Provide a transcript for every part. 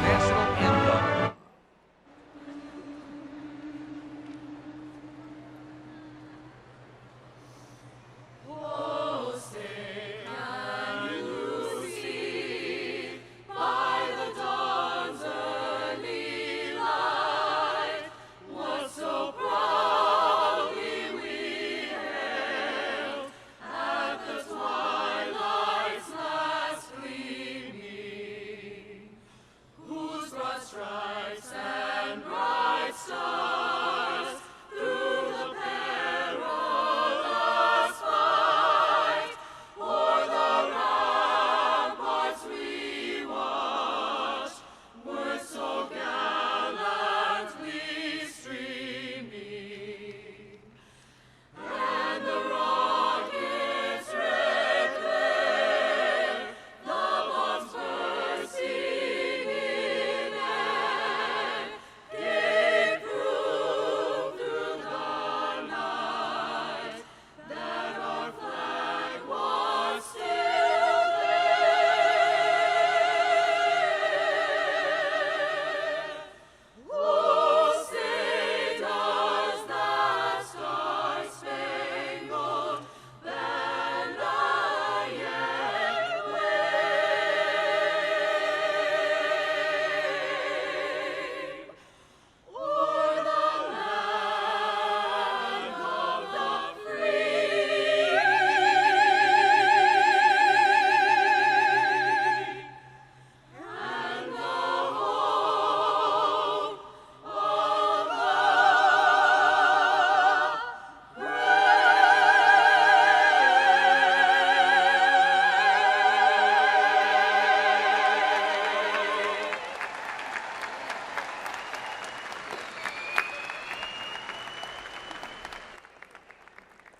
National Anthem.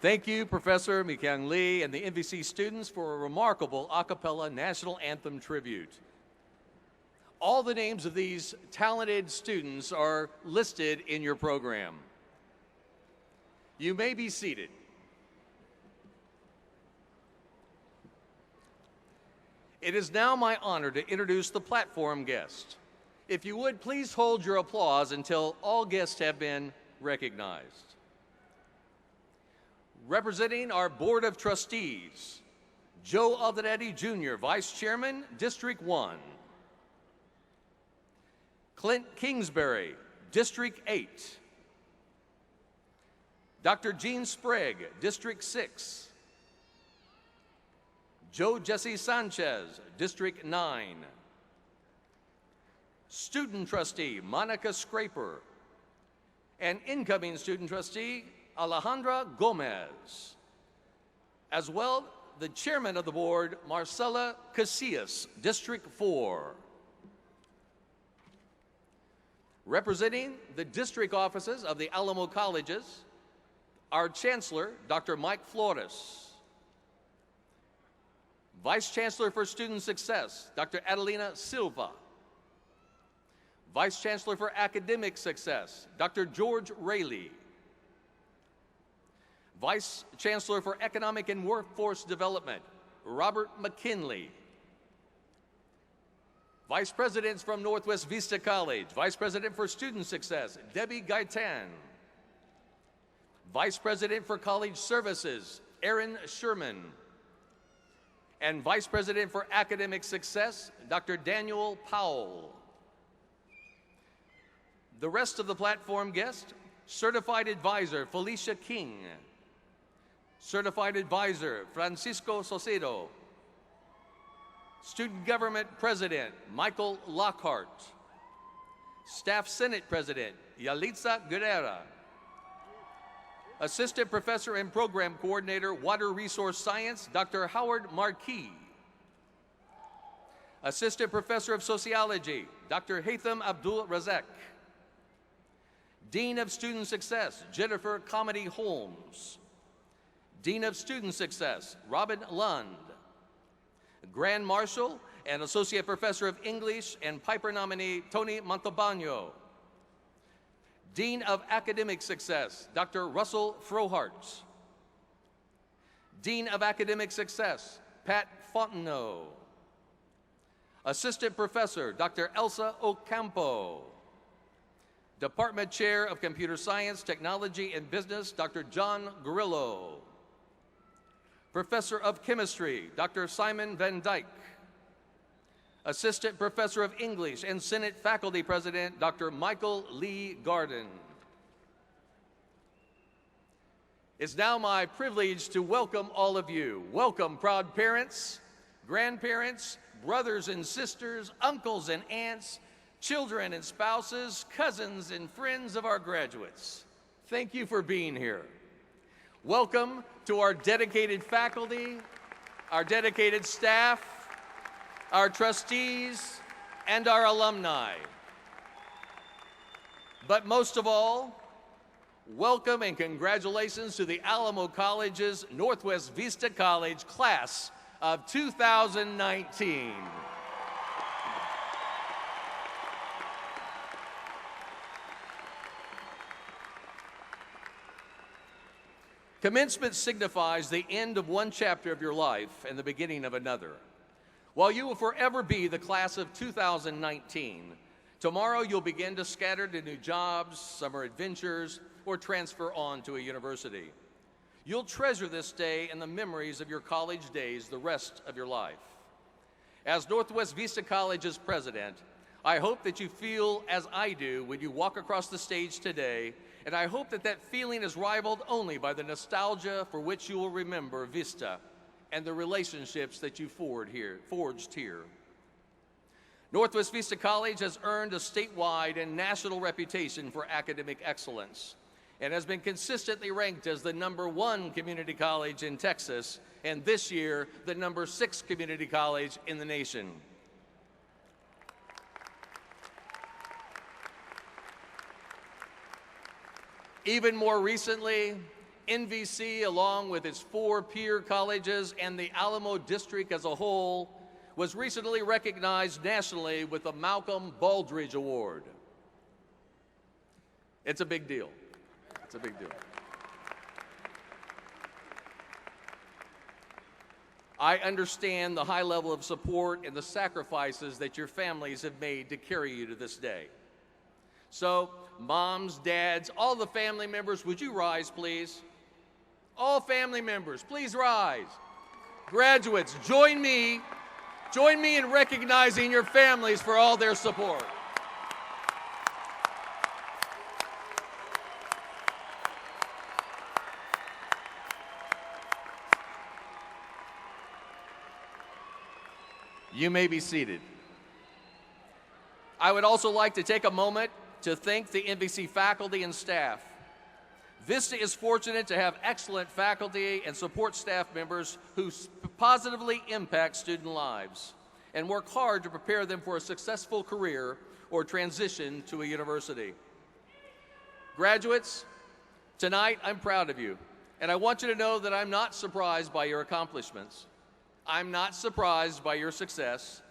Thank you, Professor Mi-Kyung Lee and the NVC students for a remarkable a cappella National Anthem tribute. All the names of these talented students are listed in your program. You may be seated. It is now my honor to introduce the platform guest. If you would, please hold your applause until all guests have been recognized. Representing our Board of Trustees, Joe Alderetti Jr., Vice Chairman, District 1. Clint Kingsbury, District 8. Dr. Gene Sprague, District 6. Joe Jesse Sanchez, District 9. Student Trustee, Monica Scraper. And incoming Student Trustee, Alejandra Gomez. As well, the Chairman of the Board, Marcela Casillas, District 4. Representing the district offices of the Alamo Colleges, our Chancellor, Dr. Mike Flores. Vice Chancellor for Student Success, Dr. Adelina Silva. Vice Chancellor for Academic Success, Dr. George Raley. Vice Chancellor for Economic and Workforce Development, Robert McKinley. Vice Presidents from Northwest Vista College, Vice President for Student Success, Debbie Gaitan. Vice President for College Services, Aaron Sherman. And Vice President for Academic Success, Dr. Daniel Powell. The rest of the platform guests, Certified Advisor, Felicia King. Certified Advisor, Francisco Saucedo. Student Government President, Michael Lockhart. Staff Senate President, Yalitza Guerrera. Assistant Professor and Program Coordinator, Water Resource Science, Dr. Howard Marquis. Assistant Professor of Sociology, Dr. Haitham Abdul Razak. Dean of Student Success, Jennifer Comedy Holmes. Dean of Student Success, Robin Lund. Grand Marshal and Associate Professor of English and Piper nominee, Tony Montalbano. Dean of Academic Success, Dr. Russell Frohart. Dean of Academic Success, Pat Fontenot. Assistant Professor, Dr. Elsa Ocampo. Department Chair of Computer Science, Technology, and Business, Dr. John Grillo. Professor of Chemistry, Dr. Simon Van Dyke. Assistant Professor of English and Senate Faculty President, Dr. Michael Lee Garden. It's now my privilege to welcome all of you. Welcome, proud parents, grandparents, brothers and sisters, uncles and aunts, children and spouses, cousins and friends of our graduates. Thank you for being here. Welcome to our dedicated faculty, our dedicated staff, our trustees, and our alumni. But most of all, welcome and congratulations to the Alamo College's Northwest Vista College class of 2019. Commencement signifies the end of one chapter of your life and the beginning of another. While you will forever be the class of 2019, tomorrow you'll begin to scatter to new jobs, summer adventures, or transfer on to a university. You'll treasure this day and the memories of your college days the rest of your life. As Northwest Vista College's president, I hope that you feel as I do when you walk across the stage today, and I hope that that feeling is rivaled only by the nostalgia for which you will remember Vista and the relationships that you forged here. Northwest Vista College has earned a statewide and national reputation for academic excellence and has been consistently ranked as the #1 community college in Texas, and this year, the #6 community college in the nation. Even more recently, NVC, along with its 4 peer colleges and the Alamo District as a whole, was recently recognized nationally with the Malcolm Baldrige Award. It's a big deal. It's a big deal. I understand the high level of support and the sacrifices that your families have made to carry you to this day. So, moms, dads, all the family members, would you rise, please? All family members, please rise. Graduates, join me in recognizing your families for all their support. You may be seated. I would also like to take a moment to thank the NVC faculty and staff. Vista is fortunate to have excellent faculty and support staff members who positively impact student lives and work hard to prepare them for a successful career or transition to a university. Graduates, tonight I'm proud of you, and I want you to know that I'm not surprised by your accomplishments. I'm not surprised by your success,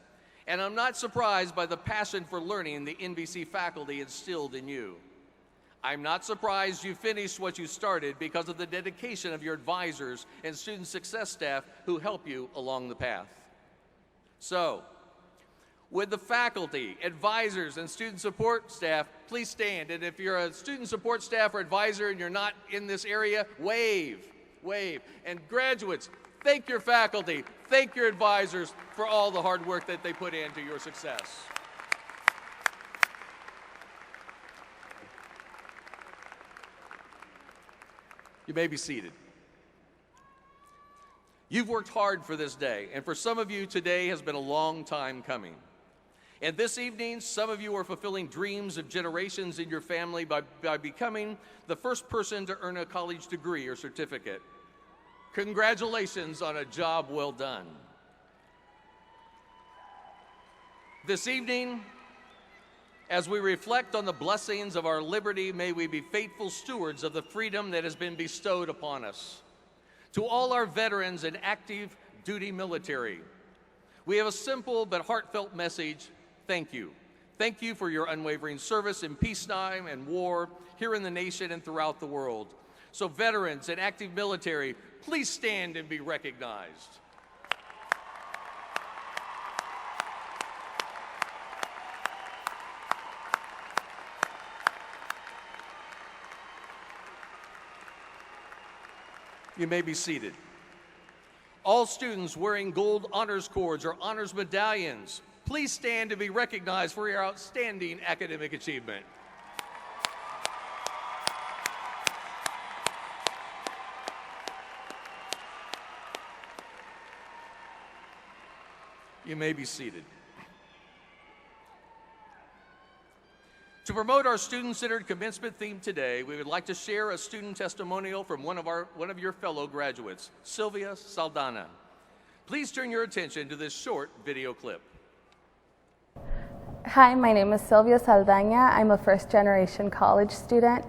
and I'm not surprised by the passion for learning the NVC faculty instilled in you. I'm not surprised you finished what you started because of the dedication of your advisors and student success staff who help you along the path. So, would the faculty, advisors, and student support staff please stand? And if you're a student support staff or advisor and you're not in this area, wave, wave. And graduates, thank your faculty, thank your advisors for all the hard work that they put into your success. You may be seated. You've worked hard for this day, and for some of you, today has been a long time coming. And this evening, some of you are fulfilling dreams of generations in your family by becoming the first person to earn a college degree or certificate. Congratulations on a job well done. This evening, as we reflect on the blessings of our liberty, may we be faithful stewards of the freedom that has been bestowed upon us. To all our veterans and active duty military, we have a simple but heartfelt message: thank you. Thank you for your unwavering service in peacetime and war here in the nation and throughout the world. So veterans and active military, please stand and be recognized. You may be seated. All students wearing gold honors cords or honors medallions, please stand to be recognized for your outstanding academic achievement. You may be seated. To promote our student-centered commencement theme today, we would like to share a student testimonial from one of your fellow graduates, Sylvia Saldana. Please turn your attention to this short video clip. Hi, my name is Sylvia Saldana. I'm a first-generation college student.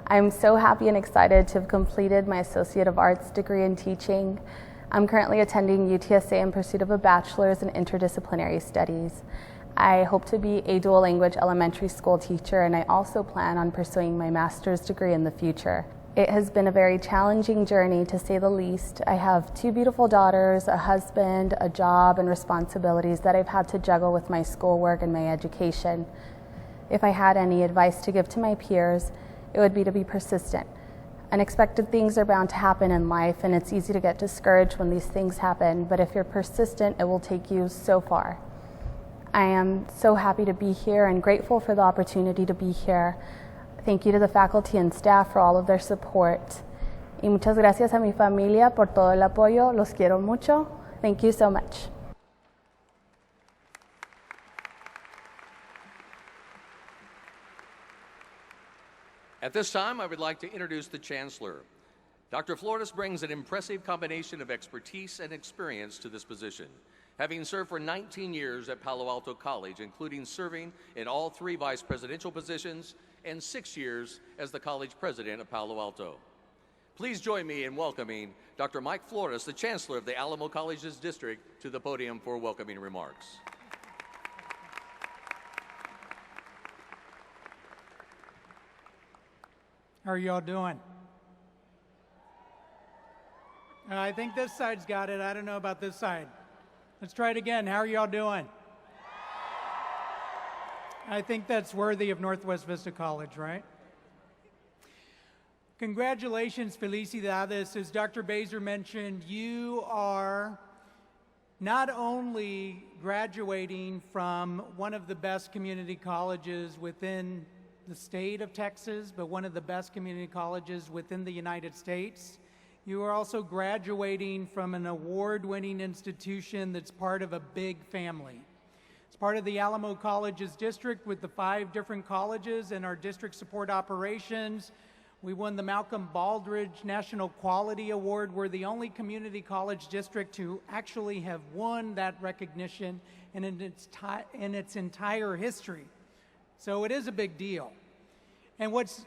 I'm so happy and excited to have completed my Associate of Arts degree in teaching. I'm currently attending UTSA in pursuit of a bachelor's in interdisciplinary studies. I hope to be a dual language elementary school teacher, and I also plan on pursuing my master's degree in the future. It has been a very challenging journey, to say the least. I have 2 beautiful daughters, a husband, a job, and responsibilities that I've had to juggle with my schoolwork and my education. If I had any advice to give to my peers, it would be to be persistent. Unexpected things are bound to happen in life, and it's easy to get discouraged when these things happen, but if you're persistent, it will take you so far. I am so happy to be here and grateful for the opportunity to be here. Thank you to the faculty and staff for all of their support. Y muchas gracias a mi familia por todo el apoyo. Los quiero mucho. Thank you so much. At this time, I would like to introduce the Chancellor. Dr. Flores brings an impressive combination of expertise and experience to this position, having served for 19 years at Palo Alto College, including serving in all 3 vice presidential positions and 6 years as the college president of Palo Alto. Please join me in welcoming Dr. Mike Flores, the Chancellor of the Alamo Colleges District, to the podium for welcoming remarks. How are y'all doing? I think this side's got it. I don't know about this side. Let's try it again. How are y'all doing? I think that's worthy of Northwest Vista College, right? Congratulations, felicidades. As Dr. Baser mentioned, you are not only graduating from one of the best community colleges within the state of Texas, but one of the best community colleges within the United States. You are also graduating from an award-winning institution that's part of a big family. It's part of the Alamo Colleges District with the 5 different colleges and our district support operations. We won the Malcolm Baldrige National Quality Award. We're the only community college district to actually have won that recognition in its entire history. So it is a big deal. And what's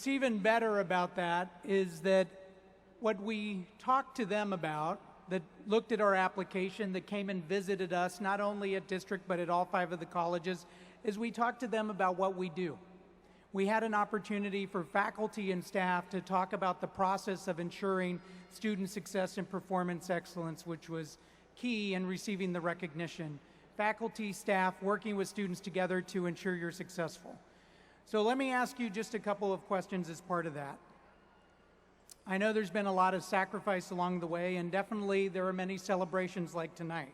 even better about that is that what we talked to them about, that looked at our application, that came and visited us, not only at district but at all 5 of the colleges, is we talked to them about what we do. We had an opportunity for faculty and staff to talk about the process of ensuring student success and performance excellence, which was key in receiving the recognition. Faculty, staff, working with students together to ensure you're successful. So let me ask you just a couple of questions as part of that. I know there's been a lot of sacrifice along the way, and definitely there are many celebrations like tonight.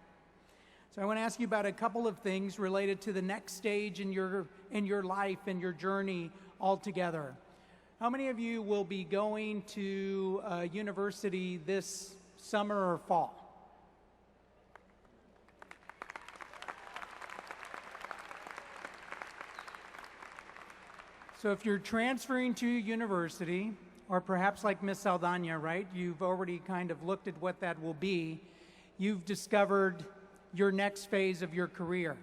So I want to ask you about a couple of things related to the next stage in your life and your journey altogether. How many of you will be going to university this summer or fall? So if you're transferring to university, or perhaps like Miss Saldana, right, you've already kind of looked at what that will be, you've discovered your next phase of your career.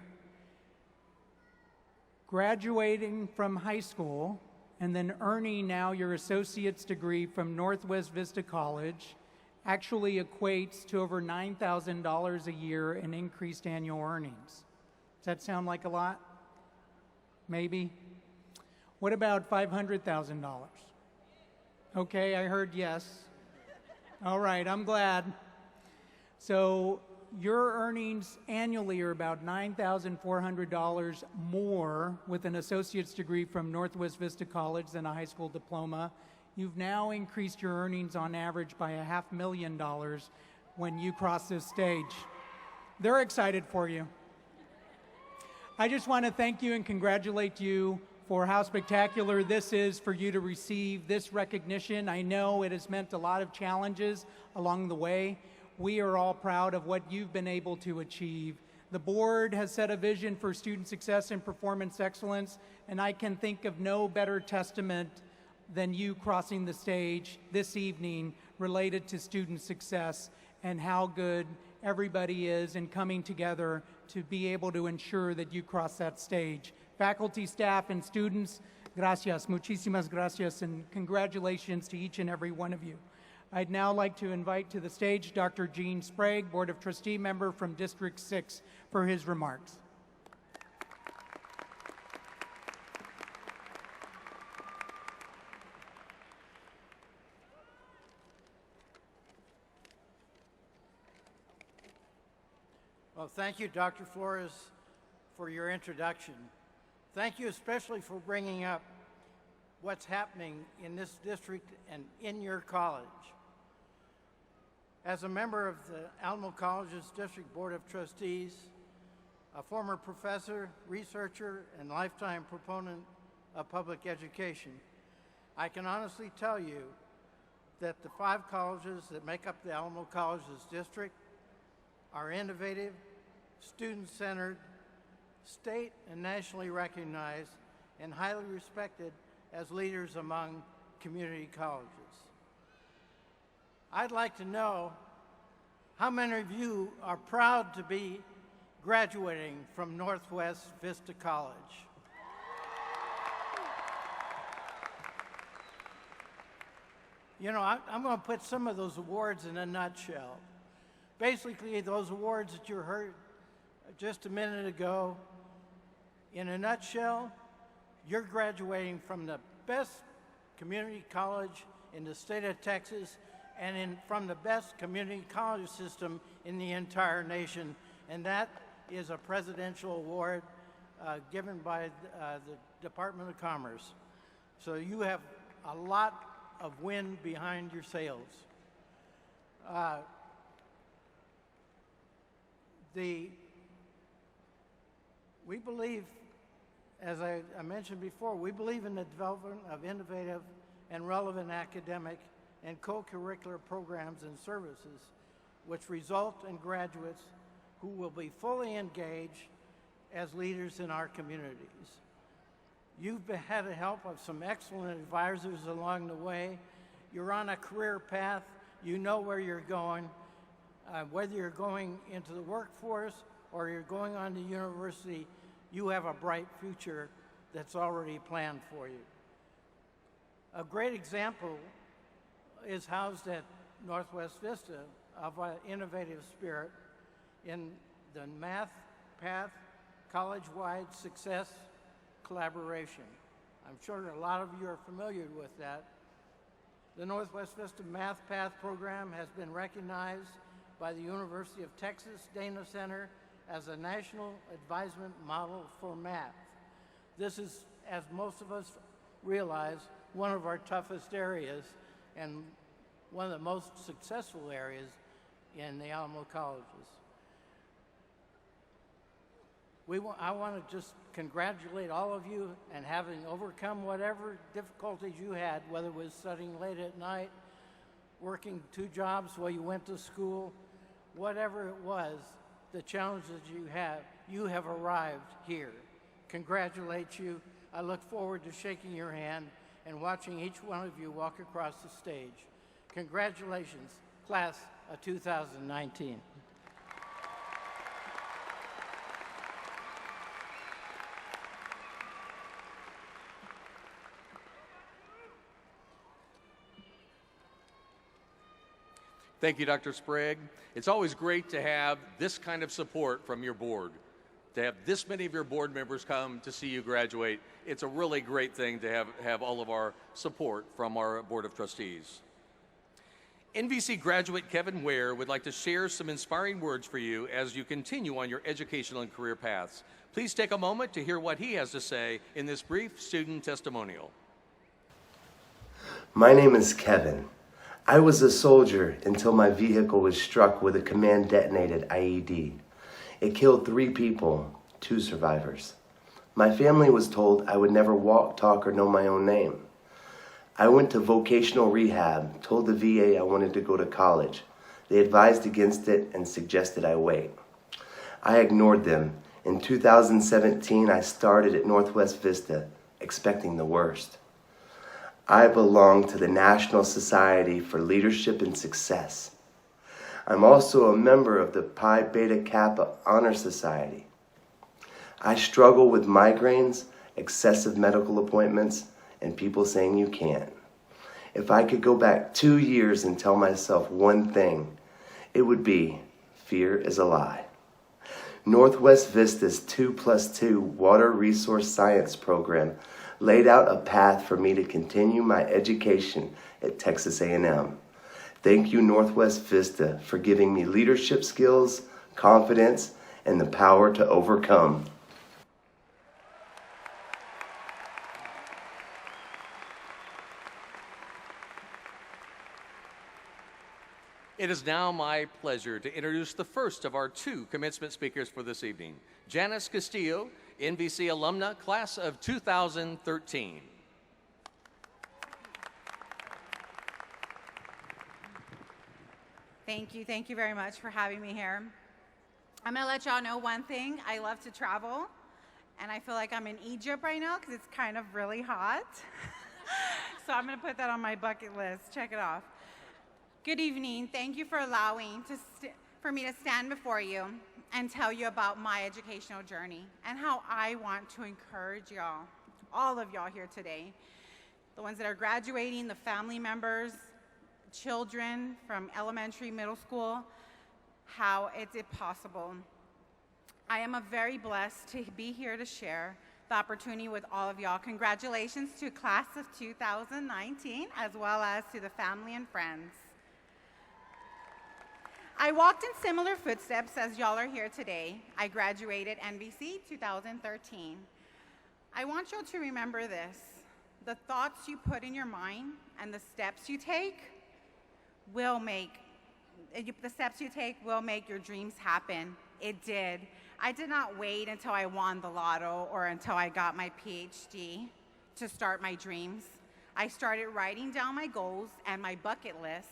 Graduating from high school and then earning now your associate's degree from Northwest Vista College actually equates to over $9,000 a year in increased annual earnings. Does that sound like a lot? Maybe? What about $500,000? Okay, I heard yes. All right, I'm glad. So your earnings annually are about $9,400 more with an associate's degree from Northwest Vista College than a high school diploma. You've now increased your earnings on average by $500,000 when you cross this stage. They're excited for you. I just want to thank you and congratulate you for how spectacular this is for you to receive this recognition. I know it has meant a lot of challenges along the way. We are all proud of what you've been able to achieve. The board has set a vision for student success and performance excellence, and I can think of no better testament than you crossing the stage this evening related to student success and how good everybody is in coming together to be able to ensure that you cross that stage. Faculty, staff, and students, gracias, muchísimas gracias, and congratulations to each and every one of you. I'd now like to invite to the stage Dr. Gene Sprague, Board of Trustee member from District 6, for his remarks. Well, thank you, Dr. Flores, for your introduction. Thank you especially for bringing up what's happening in this district and in your college. As a member of the Alamo College's District Board of Trustees, a former professor, researcher, and lifetime proponent of public education, I can honestly tell you that the 5 colleges that make up the Alamo College's district are innovative, student-centered, state and nationally recognized, and highly respected as leaders among community colleges. I'd like to know how many of you are proud to be graduating from Northwest Vista College. You know, I'm going to put some of those awards in a nutshell. Basically, those awards that you heard just a minute ago, in a nutshell, you're graduating from the best community college in the state of Texas and from the best community college system in the entire nation, and that is a presidential award given by the Department of Commerce. So you have a lot of wind behind your sails. We believe, as I mentioned before, we believe in the development of innovative and relevant academic and co-curricular programs and services which result in graduates who will be fully engaged as leaders in our communities. You've had the help of some excellent advisors along the way. You're on a career path. You know where you're going. Whether you're going into the workforce or you're going on to university, you have a bright future that's already planned for you. A great example is housed at Northwest Vista of an innovative spirit in the Math Path College-Wide Success Collaboration. I'm sure a lot of you are familiar with that. The Northwest Vista Math Path program has been recognized by the University of Texas Dana Center as a national advisement model for math. This is, as most of us realize, one of our toughest areas and one of the most successful areas in the Alamo colleges. I want to just congratulate all of you and having overcome whatever difficulties you had, whether it was studying late at night, working 2 jobs while you went to school, whatever it was, the challenges you have arrived here. Congratulate you. I look forward to shaking your hand and watching each one of you walk across the stage. Congratulations, class of 2019. Thank you, Dr. Sprague. It's always great to have this kind of support from your board. To have this many of your board members come to see you graduate, it's a really great thing to have all of our support from our Board of Trustees. NVC graduate Kevin Ware would like to share some inspiring words for you as you continue on your educational and career paths. Please take a moment to hear what he has to say in this brief student testimonial. My name is Kevin. I was a soldier until my vehicle was struck with a command-detonated IED. It killed 3 people, 2 survivors. My family was told I would never walk, talk, or know my own name. I went to vocational rehab, told the VA I wanted to go to college. They advised against it and suggested I wait. I ignored them. In 2017, I started at Northwest Vista, expecting the worst. I belong to the National Society for Leadership and Success. I'm also a member of the Pi Beta Kappa Honor Society. I struggle with migraines, excessive medical appointments, and people saying you can't. If I could go back 2 years and tell myself one thing, it would be, fear is a lie. Northwest Vista's 2+2 Water Resource Science program laid out a path for me to continue my education at Texas A&M. Thank you, Northwest Vista, for giving me leadership skills, confidence, and the power to overcome. It is now my pleasure to introduce the first of our 2 commencement speakers for this evening, Janice Castillo, NVC alumna, class of 2013. Thank you very much for having me here. I'm gonna let y'all know one thing. I love to travel, and I feel like I'm in Egypt right now because it's kind of really hot. So I'm gonna put that on my bucket list. Check it off. Good evening. Thank you for allowing for me to stand before you and tell you about my educational journey and how I want to encourage y'all, all of y'all here today, the ones that are graduating, the family members, children from elementary, middle school, how it's possible. I am very blessed to be here to share the opportunity with all of y'all. Congratulations to class of 2019, as well as to the family and friends. I walked in similar footsteps as y'all are here today. I graduated NVC 2013. I want y'all to remember this. The thoughts you put in your mind and the steps you take will make your dreams happen. It did. I did not wait until I won the lotto or until I got my PhD to start my dreams. I started writing down my goals and my bucket list.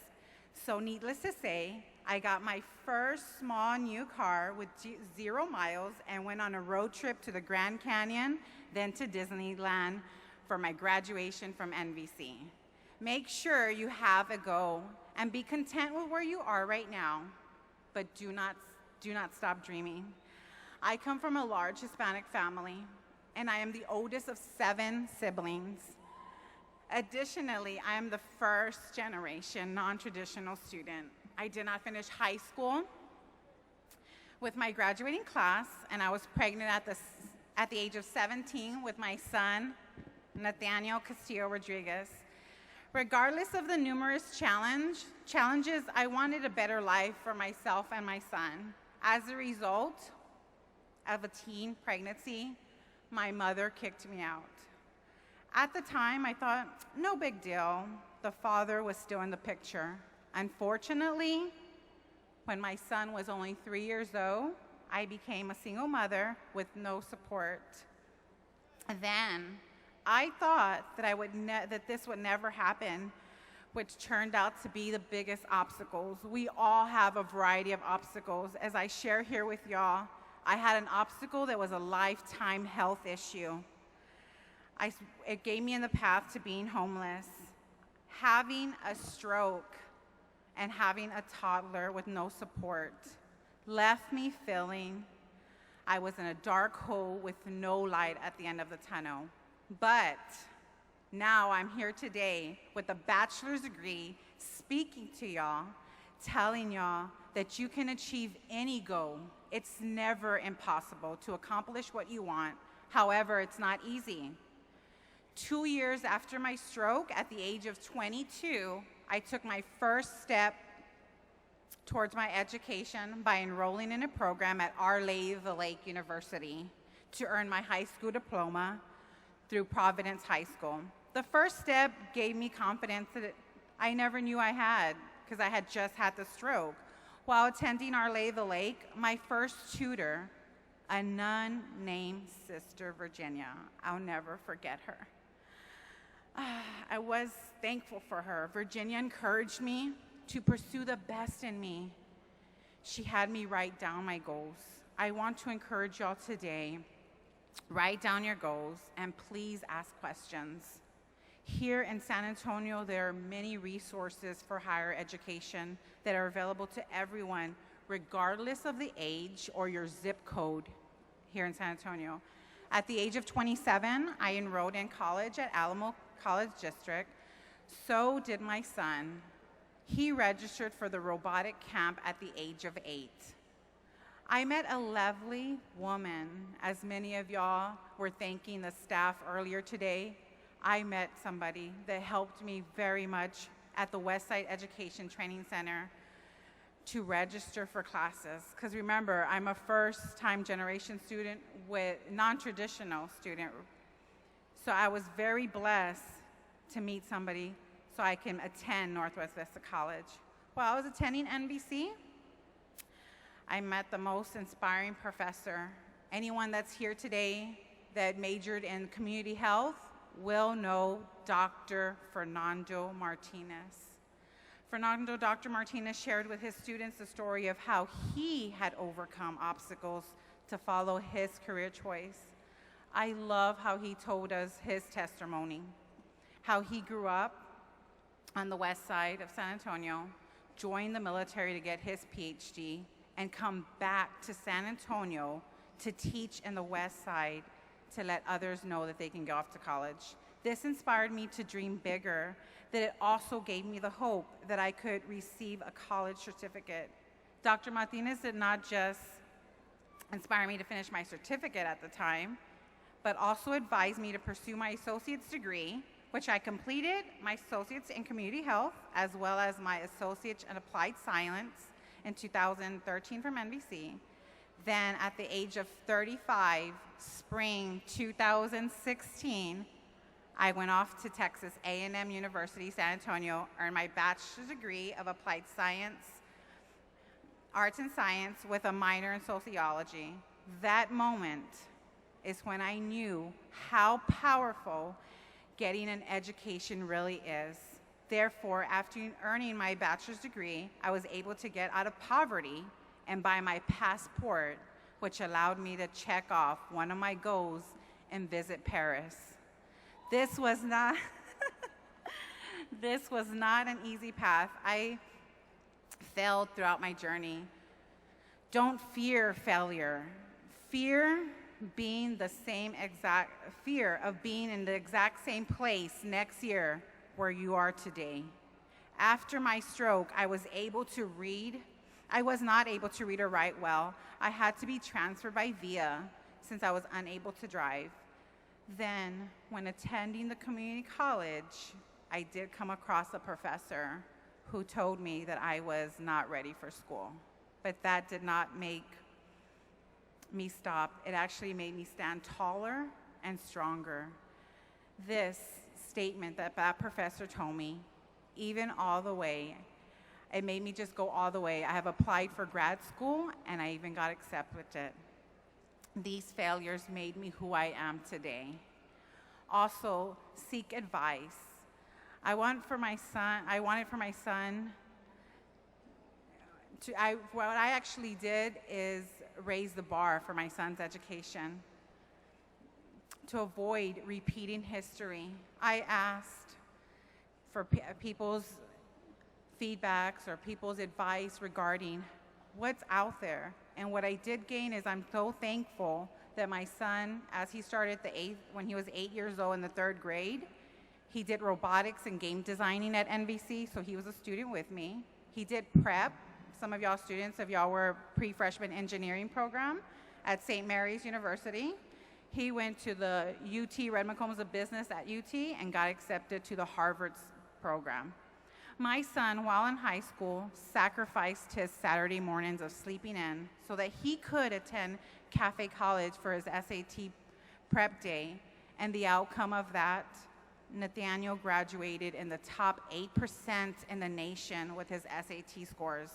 So needless to say, I got my first small new car with 0 miles and went on a road trip to the Grand Canyon, then to Disneyland for my graduation from NVC. Make sure you have a goal and be content with where you are right now, but do not stop dreaming. I come from a large Hispanic family, and I am the oldest of 7 siblings. Additionally, I am the first generation non-traditional student. I did not finish high school with my graduating class, and I was pregnant at the age of 17 with my son, Nathaniel Castillo Rodriguez. Regardless of the numerous challenges, I wanted a better life for myself and my son. As a result of a teen pregnancy, my mother kicked me out. At the time, I thought, no big deal. The father was still in the picture. Unfortunately, when my son was only 3 years old, I became a single mother with no support. Then, I thought that this would never happen, which turned out to be the biggest obstacles. We all have a variety of obstacles. As I share here with y'all, I had an obstacle that was a lifetime health issue. It gave me in the path to being homeless. Having a stroke and having a toddler with no support left me feeling I was in a dark hole with no light at the end of the tunnel. But now I'm here today with a bachelor's degree, speaking to y'all, telling y'all that you can achieve any goal. It's never impossible to accomplish what you want. However, it's not easy. 2 years after my stroke, at the age of 22, I took my first step towards my education by enrolling in a program at Our Lady of the Lake University to earn my high school diploma through Providence High School. The first step gave me confidence that I never knew I had because I had just had the stroke. While attending Our Lady of the Lake, my first tutor, a nun named Sister Virginia, I'll never forget her. I was thankful for her. Virginia encouraged me to pursue the best in me. She had me write down my goals. I want to encourage y'all today, write down your goals and please ask questions. Here in San Antonio, there are many resources for higher education that are available to everyone, regardless of the age or your zip code here in San Antonio. At the age of 27, I enrolled in college at Alamo College District. So did my son. He registered for the robotic camp at the age of 8. I met a lovely woman, as many of y'all were thanking the staff earlier today. I met somebody that helped me very much at the Westside Education Training Center to register for classes. Because remember, I'm a first-time generation student with non-traditional student. So I was very blessed to meet somebody so I can attend Northwest Vista College. While I was attending NVC, I met the most inspiring professor. Anyone that's here today that majored in community health will know Dr. Fernando Martinez. Dr. Martinez shared with his students the story of how he had overcome obstacles to follow his career choice. I love how he told us his testimony, how he grew up on the west side of San Antonio, joined the military to get his PhD, and come back to San Antonio to teach in the west side to let others know that they can go off to college. This inspired me to dream bigger, that it also gave me the hope that I could receive a college certificate. Dr. Martinez did not just inspire me to finish my certificate at the time, but also advised me to pursue my associate's degree, which I completed my associate's in community health, as well as my associate's in applied science in 2013 from NBC. Then at the age of 35, spring 2016, I went off to Texas A&M University, San Antonio, earned my bachelor's degree of applied science, arts and science with a minor in sociology. That moment is when I knew how powerful getting an education really is. Therefore, after earning my bachelor's degree, I was able to get out of poverty and buy my passport, which allowed me to check off one of my goals and visit Paris. This was not this was not an easy path. I failed throughout my journey. Don't fear failure. Fear of being in the exact same place next year where you are today. After my stroke, I was able to read. I was not able to read or write well. I had to be transferred by VIA since I was unable to drive. Then, when attending the community college, I did come across a professor who told me that I was not ready for school. But that did not make me stop. It actually made me stand taller and stronger. This statement that professor told me, even all the way, it made me just go all the way. I have applied for grad school, and I even got accepted with it. These failures made me who I am today. Also, seek advice. What I actually did is raise the bar for my son's education. To avoid repeating history, I asked for people's feedbacks or people's advice regarding what's out there. And what I did gain is I'm so thankful that my son, as he started when he was 8 years old in the 3rd grade, he did robotics and game designing at NVC, so he was a student with me. He did prep. Some of y'all students, if y'all were pre-freshman engineering program at St. Mary's University. He went to the UT Redmond College of Business at UT and got accepted to the Harvard program. My son, while in high school, sacrificed his Saturday mornings of sleeping in so that he could attend Cafe College for his SAT prep day. And the outcome of that, Nathaniel graduated in the top 8% in the nation with his SAT scores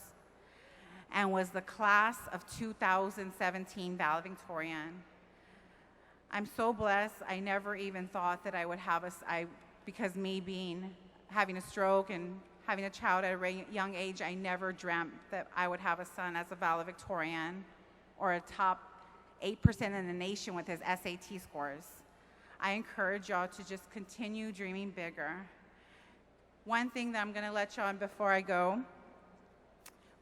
and was the class of 2017 valedictorian. I'm so blessed. I never even thought that I would have because having a stroke and having a child at a young age, I never dreamt that I would have a son as a valedictorian or a top 8% in the nation with his SAT scores. I encourage y'all to just continue dreaming bigger. One thing that I'm going to let y'all in before I go,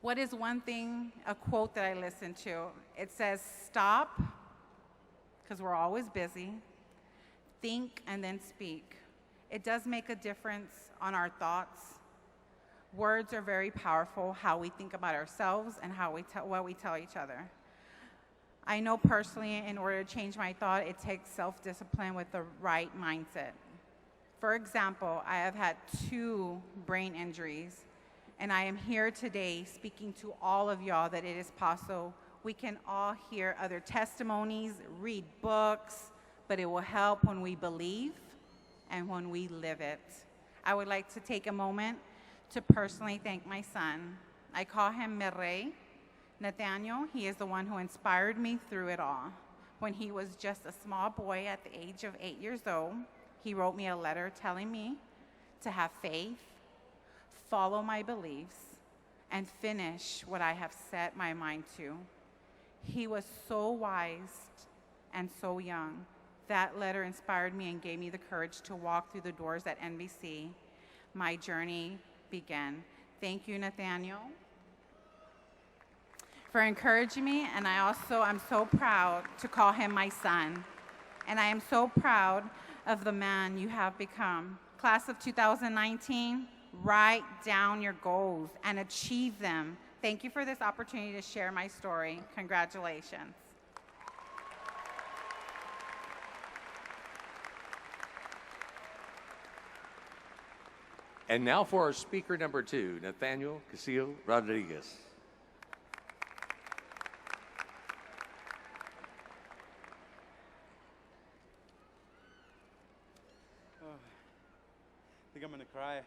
what is one thing, a quote that I listen to? It says, stop, because we're always busy, think, and then speak. It does make a difference on our thoughts. Words are very powerful, how we think about ourselves and what we tell each other. I know personally, in order to change my thought, it takes self-discipline with the right mindset. For example, I have had 2 brain injuries, and I am here today speaking to all of y'all that it is possible. We can all hear other testimonies, read books, but it will help when we believe and when we live it. I would like to take a moment to personally thank my son. I call him Mi Rey. Nathaniel, he is the one who inspired me through it all. When he was just a small boy at the age of 8 years old, he wrote me a letter telling me to have faith, follow my beliefs, and finish what I have set my mind to. He was so wise and so young. That letter inspired me and gave me the courage to walk through the doors at NBC. My journey began. Thank you, Nathaniel, for encouraging me, and I'm so proud to call him my son. And I am so proud of the man you have become. Class of 2019, write down your goals and achieve them. Thank you for this opportunity to share my story. Congratulations. And now for our speaker number 2, Nathaniel Casillo Rodriguez. I think I'm gonna cry.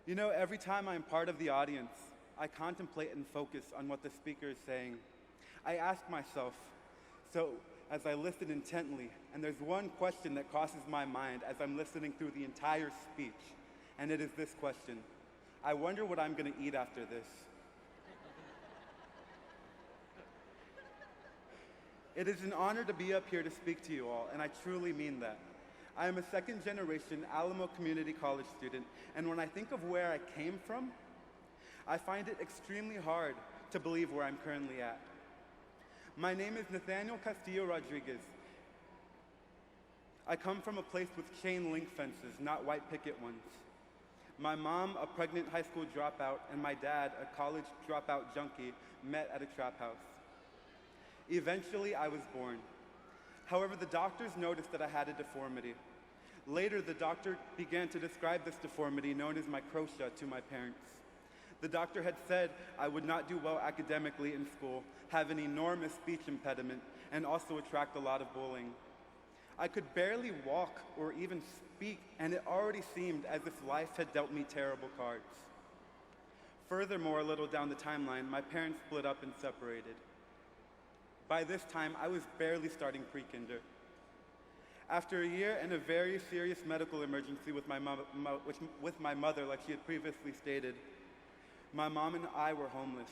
You know, every time I'm part of the audience, I contemplate and focus on what the speaker is saying. I ask myself, so as I listen intently, and there's one question that crosses my mind as I'm listening through the entire speech, and it is this question: I wonder what I'm gonna eat after this. It is an honor to be up here to speak to you all, and I truly mean that. I am a second-generation Alamo Community College student, and when I think of where I came from, I find it extremely hard to believe where I'm currently at. My name is Nathaniel Castillo Rodriguez. I come from a place with chain link fences, not white picket ones. My mom, a pregnant high school dropout, and my dad, a college dropout junkie, met at a trap house. Eventually, I was born. However, the doctors noticed that I had a deformity. Later, the doctor began to describe this deformity, known as microtia, to my parents. The doctor had said I would not do well academically in school, have an enormous speech impediment, and also attract a lot of bullying. I could barely walk or even speak, and it already seemed as if life had dealt me terrible cards. Furthermore, a little down the timeline, my parents split up and separated. By this time, I was barely starting pre-kinder. After a year and a very serious medical emergency with my mother, like she had previously stated, my mom and I were homeless.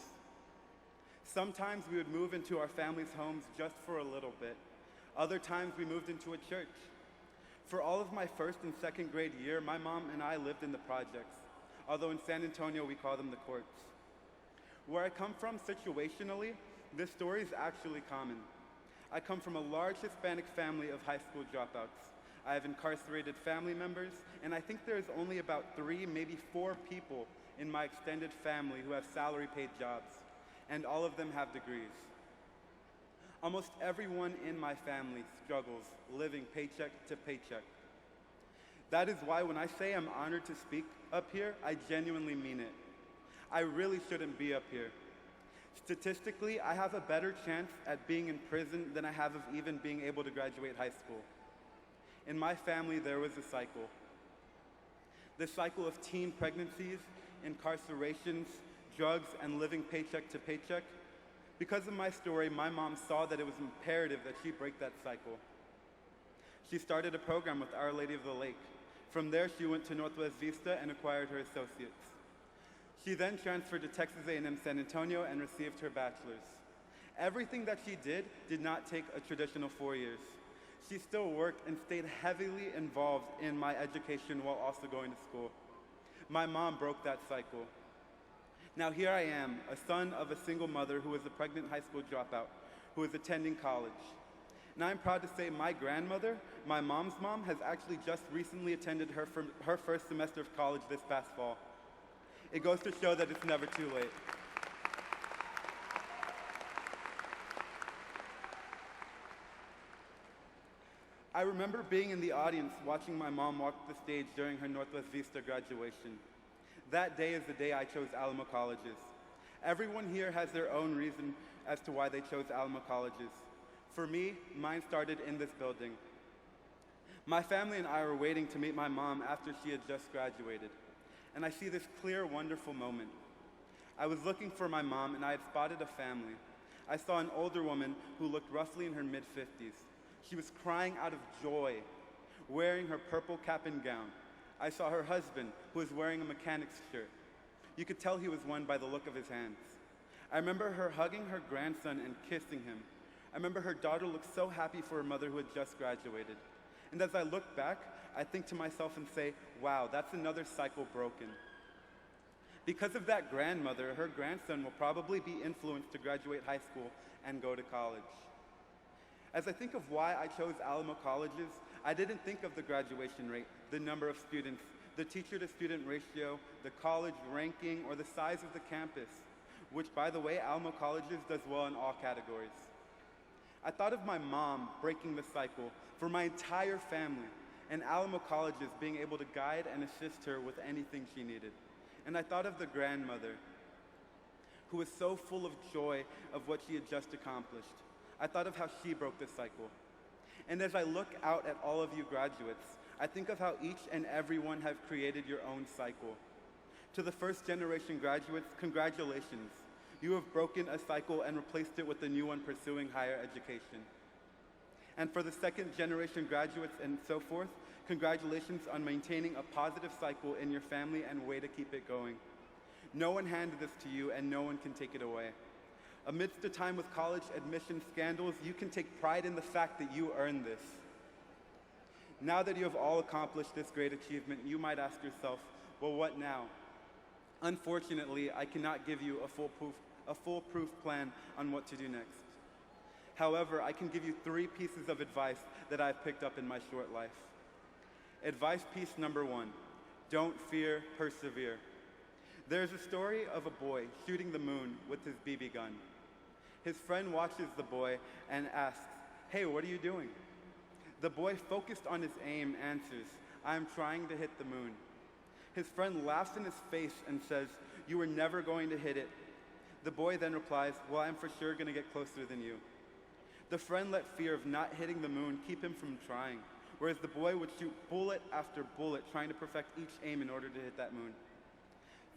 Sometimes we would move into our family's homes just for a little bit. Other times we moved into a church. For all of my first and second grade year, my mom and I lived in the projects, although in San Antonio we call them the courts. Where I come from situationally, this story is actually common. I come from a large Hispanic family of high school dropouts. I have incarcerated family members, and I think there is only about 3, maybe 4 people in my extended family who have salary-paid jobs, and all of them have degrees. Almost everyone in my family struggles living paycheck to paycheck. That is why when I say I'm honored to speak up here, I genuinely mean it. I really shouldn't be up here. Statistically, I have a better chance at being in prison than I have of even being able to graduate high school. In my family, there was a cycle. The cycle of teen pregnancies, incarcerations, drugs, and living paycheck to paycheck. Because of my story, my mom saw that it was imperative that she break that cycle. She started a program with Our Lady of the Lake. From there, she went to Northwest Vista and acquired her associates. She then transferred to Texas A&M San Antonio and received her bachelor's. Everything that she did not take a traditional 4 years. She still worked and stayed heavily involved in my education while also going to school. My mom broke that cycle. Now here I am, a son of a single mother who is a pregnant high school dropout, who is attending college. And I'm proud to say my grandmother, my mom's mom, has actually just recently attended her first semester of college this past fall. It goes to show that it's never too late. I remember being in the audience watching my mom walk the stage during her Northwest Vista graduation. That day is the day I chose Alamo Colleges. Everyone here has their own reason as to why they chose Alamo Colleges. For me, mine started in this building. My family and I were waiting to meet my mom after she had just graduated. And I see this clear, wonderful moment. I was looking for my mom and I had spotted a family. I saw an older woman who looked roughly in her mid-50s. She was crying out of joy, wearing her purple cap and gown. I saw her husband, who was wearing a mechanic's shirt. You could tell he was one by the look of his hands. I remember her hugging her grandson and kissing him. I remember her daughter looked so happy for her mother who had just graduated. And as I look back, I think to myself and say, wow, that's another cycle broken. Because of that grandmother, her grandson will probably be influenced to graduate high school and go to college. As I think of why I chose Alamo Colleges, I didn't think of the graduation rate, the number of students, the teacher-to-student ratio, the college ranking, or the size of the campus, which, by the way, Alamo Colleges does well in all categories. I thought of my mom breaking the cycle for my entire family, and Alamo Colleges being able to guide and assist her with anything she needed. And I thought of the grandmother, who was so full of joy of what she had just accomplished. I thought of how she broke the cycle. And as I look out at all of you graduates, I think of how each and every one have created your own cycle. To the first generation graduates, congratulations. You have broken a cycle and replaced it with a new one pursuing higher education. And for the second generation graduates and so forth, congratulations on maintaining a positive cycle in your family and way to keep it going. No one handed this to you and no one can take it away. Amidst a time with college admission scandals, you can take pride in the fact that you earned this. Now that you have all accomplished this great achievement, you might ask yourself, well, what now? Unfortunately, I cannot give you a foolproof plan on what to do next. However, I can give you 3 pieces of advice that I've picked up in my short life. Advice piece number 1, don't fear, persevere. There's a story of a boy shooting the moon with his BB gun. His friend watches the boy and asks, hey, what are you doing? The boy, focused on his aim, answers, I'm trying to hit the moon. His friend laughs in his face and says, you were never going to hit it. The boy then replies, well, I'm for sure going to get closer than you. The friend let fear of not hitting the moon keep him from trying, whereas the boy would shoot bullet after bullet, trying to perfect each aim in order to hit that moon.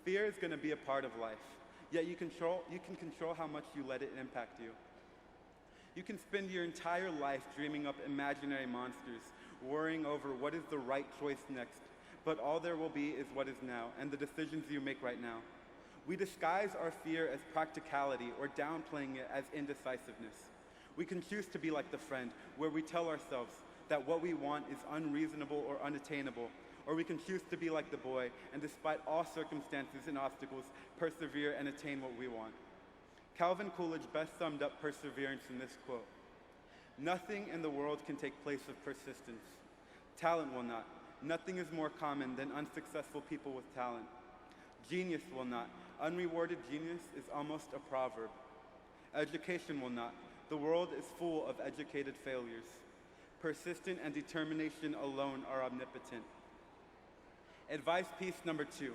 Fear is going to be a part of life, yet you can control how much you let it impact you. You can spend your entire life dreaming up imaginary monsters, worrying over what is the right choice next, but all there will be is what is now, and the decisions you make right now. We disguise our fear as practicality or downplaying it as indecisiveness. We can choose to be like the friend, where we tell ourselves that what we want is unreasonable or unattainable, or we can choose to be like the boy, and despite all circumstances and obstacles, persevere and attain what we want. Calvin Coolidge best summed up perseverance in this quote: nothing in the world can take place of persistence. Talent will not. Nothing is more common than unsuccessful people with talent. Genius will not. Unrewarded genius is almost a proverb. Education will not. The world is full of educated failures. Persistence and determination alone are omnipotent. Advice piece number 2,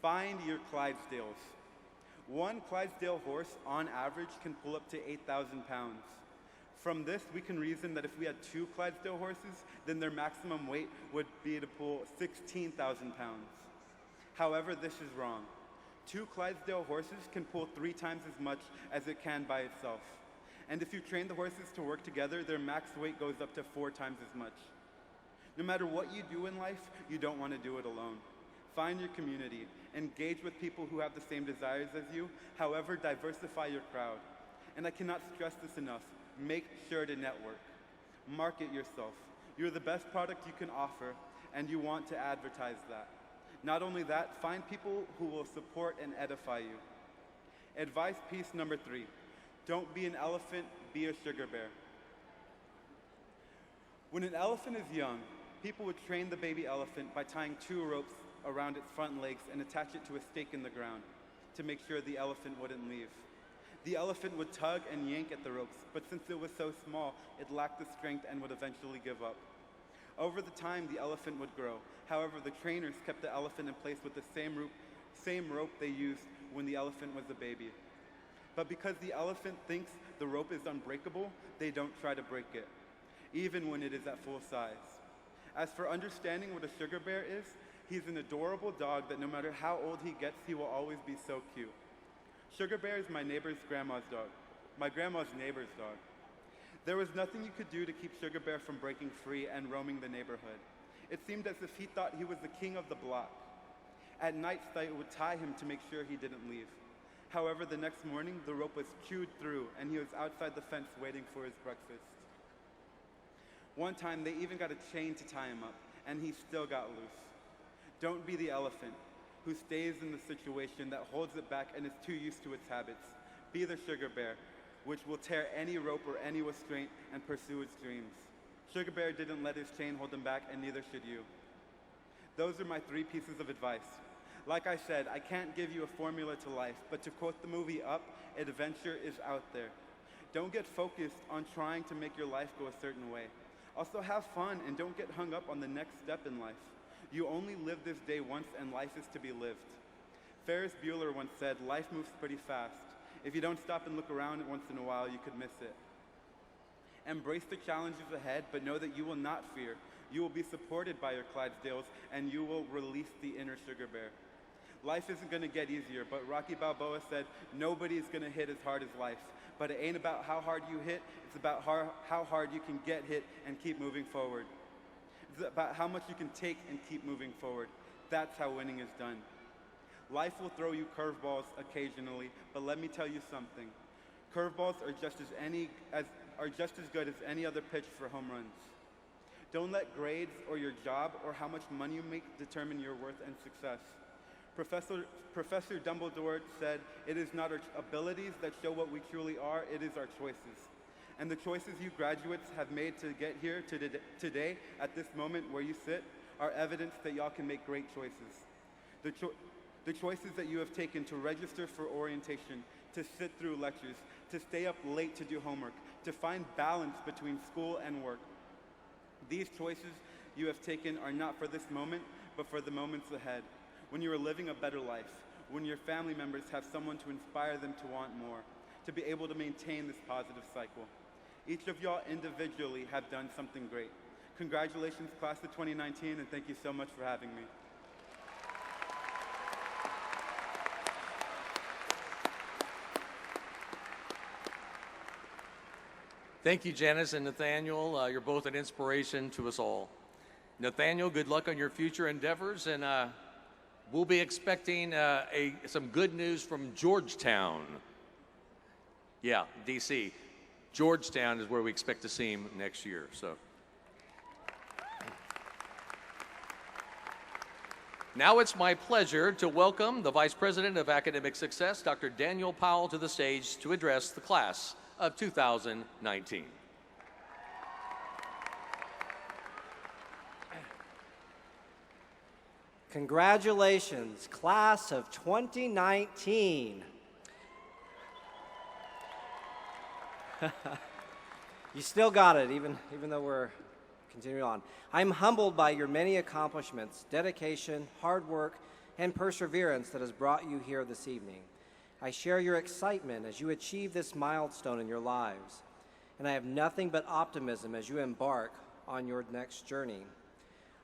find your Clydesdales. One Clydesdale horse, on average, can pull up to 8,000 pounds. From this, we can reason that if we had 2 Clydesdale horses, then their maximum weight would be to pull 16,000 pounds. However, this is wrong. 2 Clydesdale horses can pull 3 times as much as it can by itself. And if you train the horses to work together, their max weight goes up to 4 times as much. No matter what you do in life, you don't want to do it alone. Find your community, engage with people who have the same desires as you, however, diversify your crowd. And I cannot stress this enough, make sure to network. Market yourself. You're the best product you can offer, and you want to advertise that. Not only that, find people who will support and edify you. Advice piece number 3, don't be an elephant, be a sugar bear. When an elephant is young, people would train the baby elephant by tying 2 ropes around its front legs and attach it to a stake in the ground to make sure the elephant wouldn't leave. The elephant would tug and yank at the ropes, but since it was so small, it lacked the strength and would eventually give up. Over the time, the elephant would grow. However, the trainers kept the elephant in place with the same rope they used when the elephant was a baby. But because the elephant thinks the rope is unbreakable, they don't try to break it, even when it is at full size. As for understanding what a sugar bear is, he's an adorable dog that no matter how old he gets, he will always be so cute. Sugar Bear is my neighbor's grandma's dog, my grandma's neighbor's dog. There was nothing you could do to keep Sugar Bear from breaking free and roaming the neighborhood. It seemed as if he thought he was the king of the block. At night, Sight would tie him to make sure he didn't leave. However, the next morning, the rope was chewed through and he was outside the fence waiting for his breakfast. One time, they even got a chain to tie him up, and he still got loose. Don't be the elephant who stays in the situation that holds it back and is too used to its habits. Be the sugar bear, which will tear any rope or any restraint and pursue its dreams. Sugar Bear didn't let his chain hold him back, and neither should you. Those are my 3 pieces of advice. Like I said, I can't give you a formula to life, but to quote the movie Up, adventure is out there. Don't get focused on trying to make your life go a certain way. Also have fun and don't get hung up on the next step in life. You only live this day once and life is to be lived. Ferris Bueller once said, life moves pretty fast. If you don't stop and look around once in a while, you could miss it. Embrace the challenges ahead, but know that you will not fear. You will be supported by your Clydesdales and you will release the inner sugar bear. Life isn't going to get easier, but Rocky Balboa said, nobody's going to hit as hard as life. But it ain't about how hard you hit, it's about how hard you can get hit and keep moving forward. It's about how much you can take and keep moving forward. That's how winning is done. Life will throw you curveballs occasionally, but let me tell you something. Curveballs are just as good as any other pitch for home runs. Don't let grades or your job or how much money you make determine your worth and success. Professor Dumbledore said, it is not our abilities that show what we truly are, it is our choices. And the choices you graduates have made to get here today, at this moment where you sit, are evidence that y'all can make great choices. The choices that you have taken to register for orientation, to sit through lectures, to stay up late to do homework, to find balance between school and work. These choices you have taken are not for this moment, but for the moments ahead, when you are living a better life, when your family members have someone to inspire them to want more, to be able to maintain this positive cycle. Each of y'all individually have done something great. Congratulations, class of 2019, and thank you so much for having me. Thank you, Janice and Nathaniel. You're both an inspiration to us all. Nathaniel, good luck on your future endeavors, and we'll be expecting some good news from Georgetown. Yeah, DC. Georgetown is where we expect to see him next year. So now it's my pleasure to welcome the Vice President of Academic Success, Dr. Daniel Powell, to the stage to address the class of 2019. Congratulations, class of 2019. You still got it, even though we're continue on. I'm humbled by your many accomplishments, dedication, hard work, and perseverance that has brought you here this evening. I share your excitement as you achieve this milestone in your lives, and I have nothing but optimism as you embark on your next journey.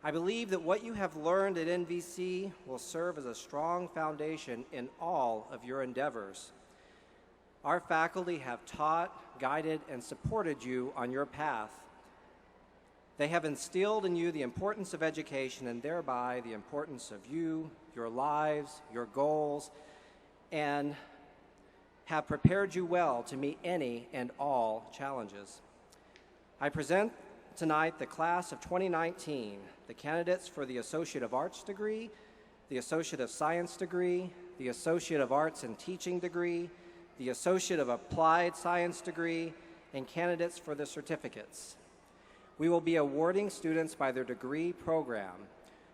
I believe that what you have learned at NVC will serve as a strong foundation in all of your endeavors. Our faculty have taught, guided, and supported you on your path. They have instilled in you the importance of education and thereby the importance of you, your lives, your goals, and have prepared you well to meet any and all challenges. I present tonight the class of 2019, the candidates for the Associate of Arts degree, the Associate of Science degree, the Associate of Arts and Teaching degree, the Associate of Applied Science degree, and candidates for the certificates. We will be awarding students by their degree program.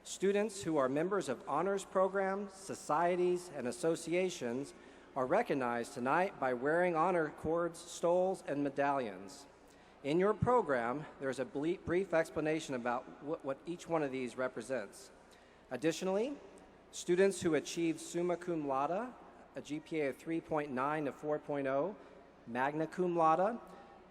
Students who are members of honors programs, societies, and associations are recognized tonight by wearing honor cords, stoles, and medallions. In your program, there's a brief explanation about what each one of these represents. Additionally, students who achieved summa cum laude, a GPA of 3.9 to 4.0, magna cum laude,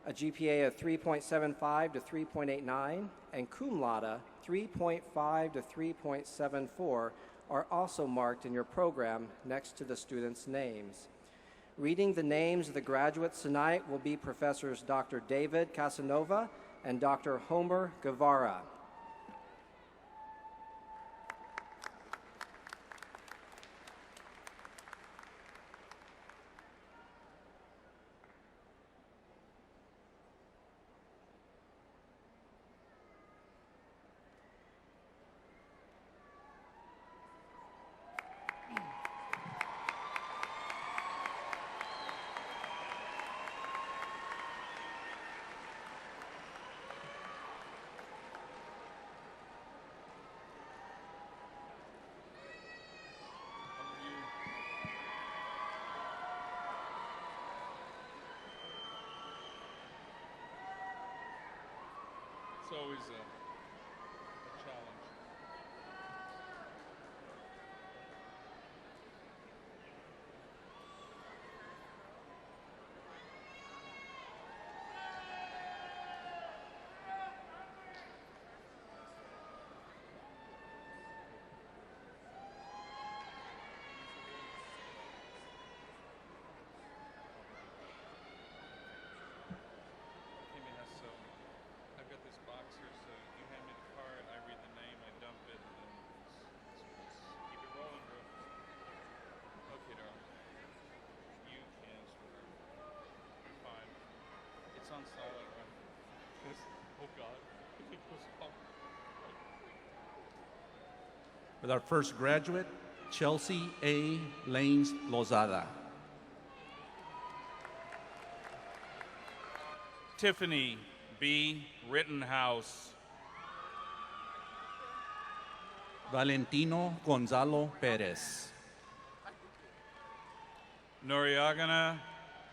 a GPA of 3.75 to 3.89, and cum laude, 3.5 to 3.74, are also marked in your program next to the students' names. Reading the names of the graduates tonight will be Professors Dr. David Casanova and Dr. Homer Guevara. It's always a challenge. I've got this box here, so you hand me the card, I read the name, I dump it, and then keep it rolling, bro. Okay, darling. You can swear. Fine. It's on silent, right? Oh, God. It goes off. With our first graduate, Chelsea A. Lanes Lozada. Tiffany B. Rittenhouse. Valentino Gonzalo Perez. Noriagana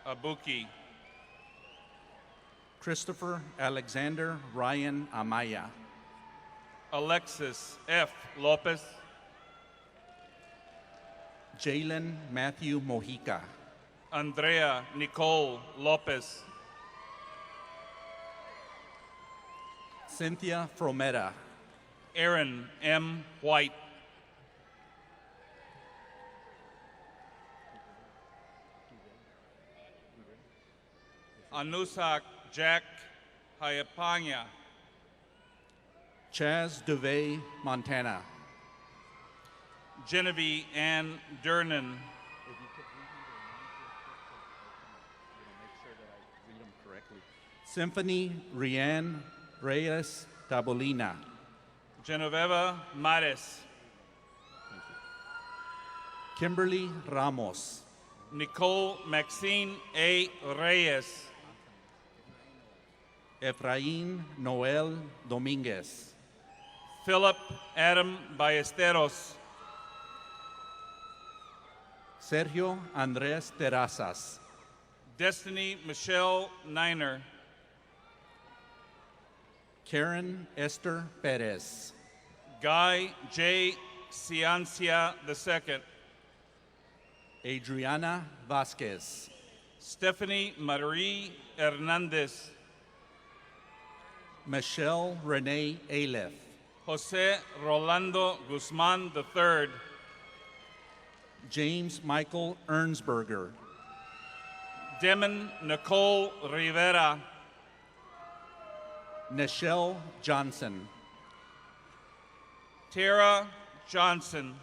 Abuki. Christopher Alexander Ryan Amaya. Alexis F. Lopez. Jalen Matthew Mojica. Andrea Nicole Lopez. Cynthia Fromera. Aaron M. White. Anusak Jack Hayapanya. Chaz Duvey Montana. Genevieve Ann Durnan. Symphony Rianne Reyes Tabolina. Genoveva Mares. Kimberly Ramos. Nicole Maxine A. Reyes. Efraín Noel Dominguez. Philip Adam Ballesteros. Sergio Andrés Terrazas. Destiny Michelle Niner. Karen Esther Perez. Guy J. Ciancia II. Adriana Vasquez. Stephanie Marie Hernandez. Michelle Renee Aleph. Jose Rolando Guzman III. James Michael Ernsberger. Demon Nicole Rivera. Nichelle Johnson. Tara Johnson.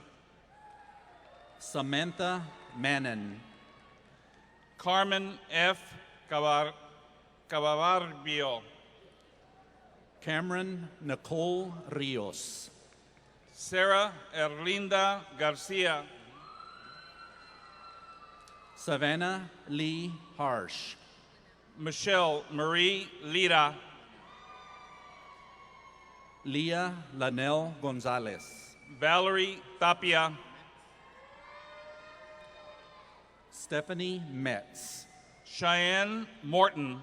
Samantha Manon. Carmen F. Cavarbio. Cameron Nicole Rios. Sarah Erlinda Garcia. Savannah Lee Harsh. Michelle Marie Lira. Leah Lanelle Gonzalez. Valerie Tapia. Stephanie Metz. Cheyenne Morton.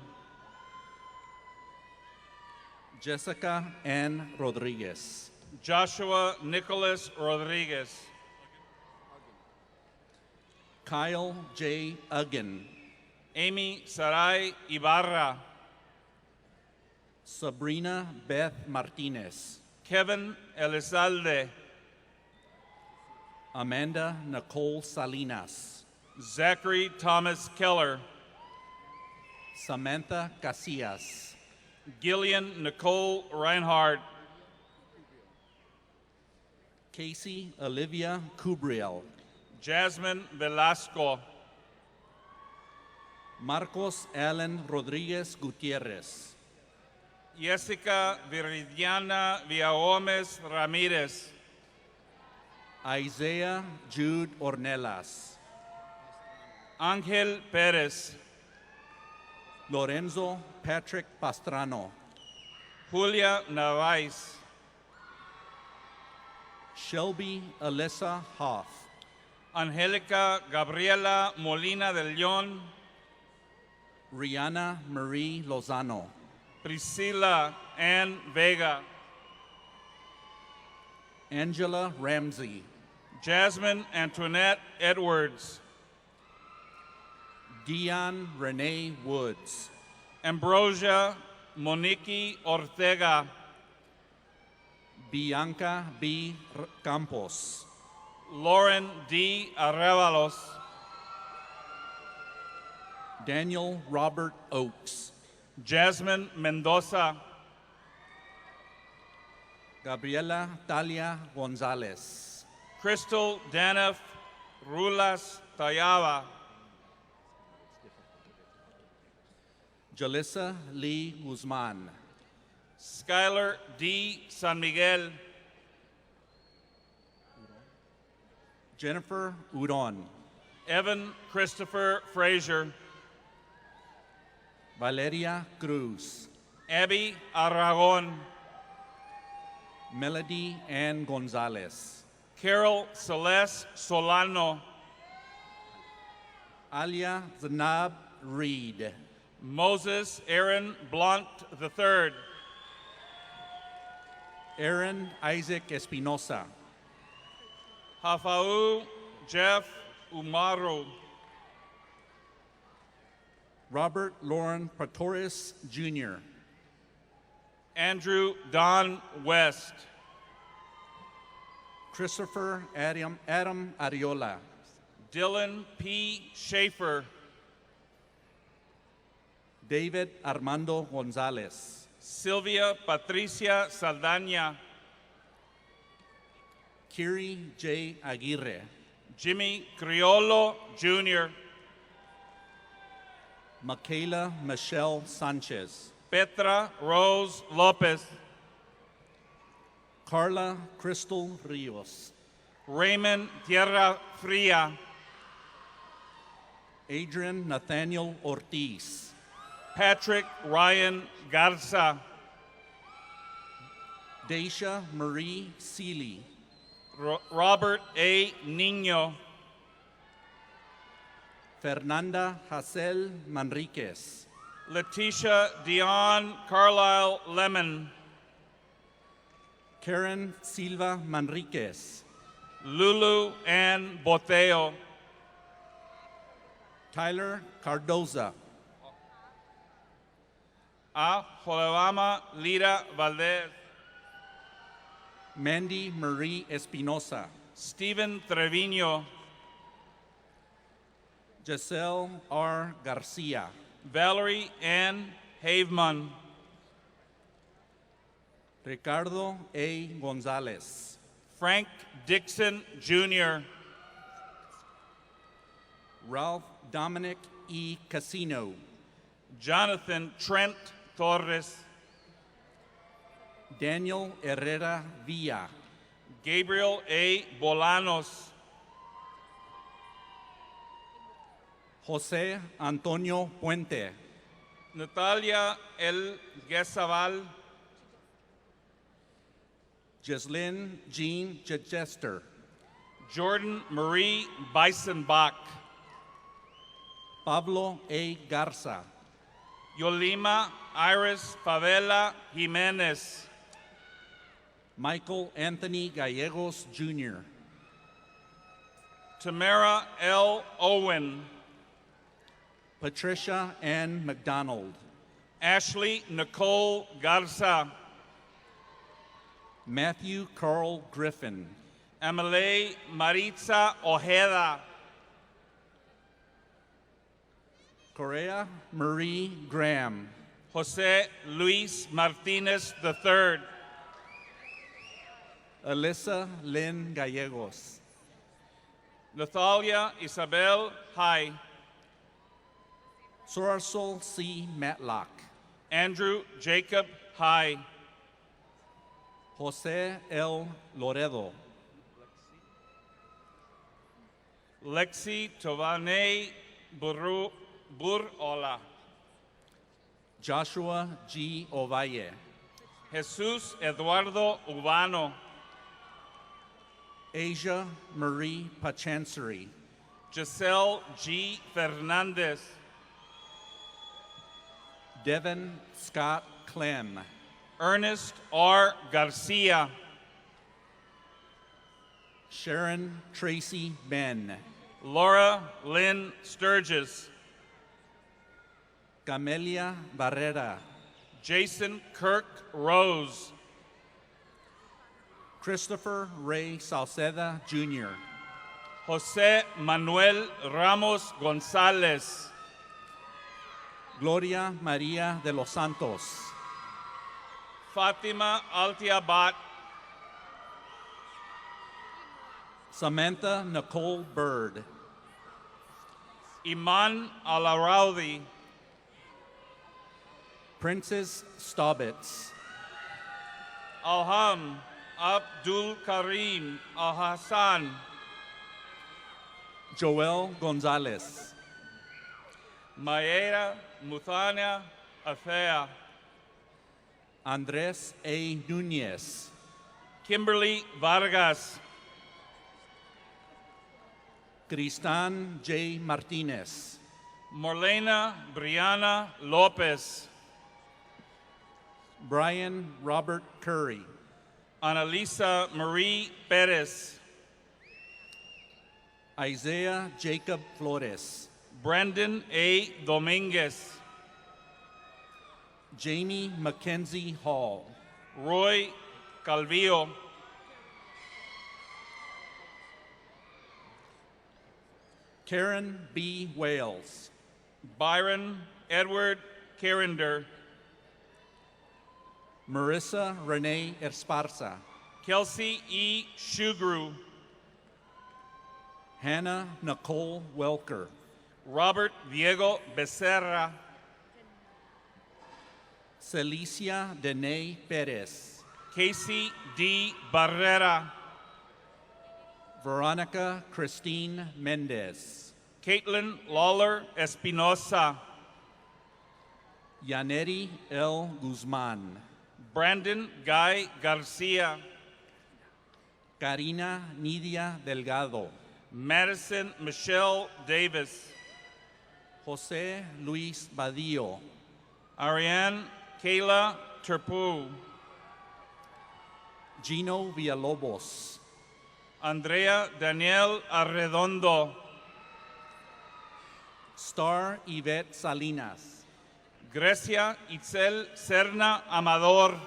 Jessica Ann Rodriguez. Joshua Nicholas Rodriguez. Kyle J. Uggan. Amy Sarai Ibarra. Sabrina Beth Martinez. Kevin Elizalde. Amanda Nicole Salinas. Zachary Thomas Keller. Samantha Casillas. Gillian Nicole Reinhardt. Casey Olivia Cubriel. Jasmine Velasco. Marcos Allen Rodriguez Gutierrez. Jessica Viridiana Villagomez Ramirez. Isaiah Jude Ornelas. Angel Perez. Lorenzo Patrick Pastrano. Julia Navais. Shelby Alyssa Hoff. Angelica Gabriela Molina del León. Rihanna Marie Lozano. Priscilla Ann Vega. Angela Ramsey. Jasmine Antoinette Edwards. Dion Renee Woods. Ambrosia Monique Ortega. Bianca B. Campos. Lauren D. Arevalos. Daniel Robert Oakes. Jasmine Mendoza. Gabriela Talia Gonzalez. Crystal Danef Rulas Tayaba. Jalissa Lee Guzman. Skylar D. San Miguel. Jennifer Udon. Evan Christopher Frazier. Valeria Cruz. Abby Aragon. Melody Ann Gonzalez. Carol Celeste Solano. Alia Zanab Reed. Moses Aaron Blunt III. Aaron Isaac Espinosa. Hafau Jeff Umaru. Robert Lauren Pretorius Jr. Andrew Don West. Christopher Adam Ariola. Dylan P. Schaefer. David Armando Gonzalez. Sylvia Patricia Saldaña. Kiri J. Aguirre. Jimmy Criollo Jr. Michaela Michelle Sanchez. Petra Rose Lopez. Carla Crystal Rios. Raymond Tierra Fria. Adrian Nathaniel Ortiz. Patrick Ryan Garza. Daisha Marie Seeley. Robert A. Niño. Fernanda Hazel Manriquez. Leticia Dion Carlisle Lemon. Karen Silva Manriquez. Lulu Ann Boteo. Tyler Cardoza. A. Joelama Lira Valdez. Mandy Marie Espinosa. Stephen Trevino. Giselle R. Garcia. Valerie Ann Haveman. Ricardo A. Gonzalez. Frank Dixon Jr. Ralph Dominic E. Casino. Jonathan Trent Torres. Daniel Herrera Villa. Gabriel A. Bolanos. Jose Antonio Puente. Natalia El Guesabal. Jesslyn Jean Chichester. Jordan Marie Bisonbach. Pablo A. Garza. Yolima Iris Favela Jimenez. Michael Anthony Gallegos Jr. Tamara L. Owen. Patricia Ann McDonald. Ashley Nicole Garza. Matthew Carl Griffin. Amelie Maritza Ojeda. Correa Marie Graham. Jose Luis Martinez III. Alyssa Lynn Gallegos. Natalia Isabel Hai. Sorarsol C. Matlock. Andrew Jacob Hai. Jose L. Loredo. Lexi Tovane Burola. Joshua G. Ovalle. Jesus Eduardo Ubano. Asia Marie Pachansary. Giselle G. Fernandez. Devin Scott Clem. Ernest R. Garcia. Sharon Tracy Ben. Laura Lynn Sturgis. Camelia Barrera. Jason Kirk Rose. Christopher Ray Salceda Jr. Jose Manuel Ramos Gonzalez. Gloria Maria de los Santos. Fatima Altiabat. Samantha Nicole Bird. Iman Alaraudi. Princess Staubitz. Alham Abdul Karim Al Hassan. Joel Gonzalez. Mayera Muthana Afea. Andres A. Nunez. Kimberly Vargas. Cristan J. Martinez. Morlena Brianna Lopez. Brian Robert Curry. Annalisa Marie Perez. Isaiah Jacob Flores. Brandon A. Dominguez. Jamie Mackenzie Hall. Roy Calvillo. Karen B. Wales. Byron Edward Carrinder. Marissa Renee Esparza. Kelsey E. Shugru. Hannah Nicole Welker. Robert Diego Becerra. Celicia Dene Perez. Casey D. Barrera. Veronica Christine Mendez. Caitlin Lawler Espinosa. Yaneri L. Guzman. Brandon Guy Garcia. Karina Nidia Delgado. Madison Michelle Davis. Jose Luis Badillo. Ariane Kayla Terpu. Gino Villalobos, Andrea Daniel Arredondo, Star Yvette Salinas, Grecia Itzel Serna Amador,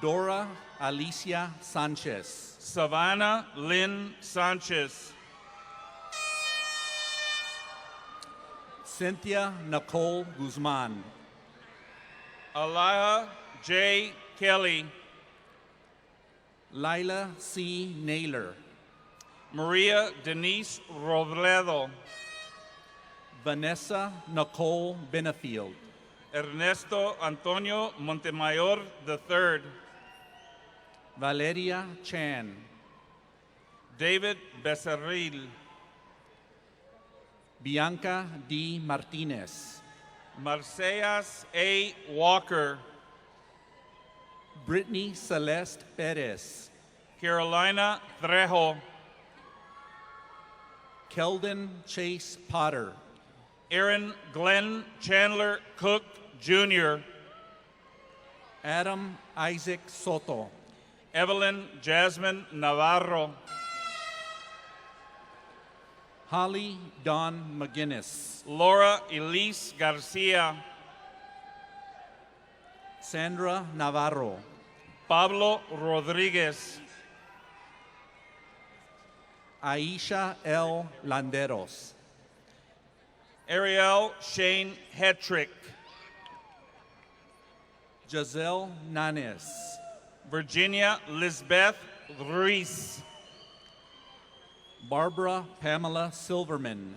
Dora Alicia Sanchez, Savannah Lynn Sanchez, Cynthia Nicole Guzman, Alaya J. Kelly, Lila C. Naylor, Maria Denise Robledo, Vanessa Nicole Benefield, Ernesto Antonio Montemayor III, Valeria Chan, David Becerril, Bianca D. Martinez, Marcellas A. Walker, Brittany Celeste Perez, Carolina Trejo, Keldon Chase Potter, Aaron Glenn Chandler Cook Jr., Adam Isaac Soto, Evelyn Jasmine Navarro, Holly Dawn McGinnis, Laura Elise Garcia, Sandra Navarro, Pablo Rodriguez, Aisha L. Landeros, Ariel Shane Hetrick, Giselle Nanes, Virginia Lisbeth Ruiz, Barbara Pamela Silverman,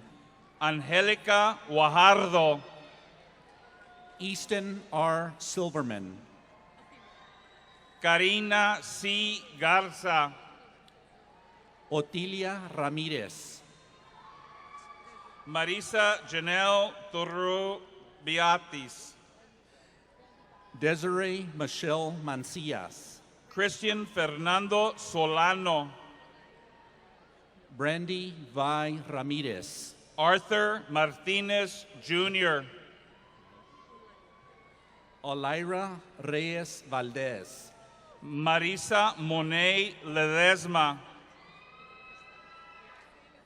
Angelica Guajardo, Easton R. Silverman, Karina C. Garza, Otilia Ramirez, Marisa Janelle Turru Beatis, Desiree Michelle Mancias, Christian Fernando Solano, Brandy Vi Ramirez, Arthur Martinez Jr., Olira Reyes Valdez, Marisa Monet Ledesma,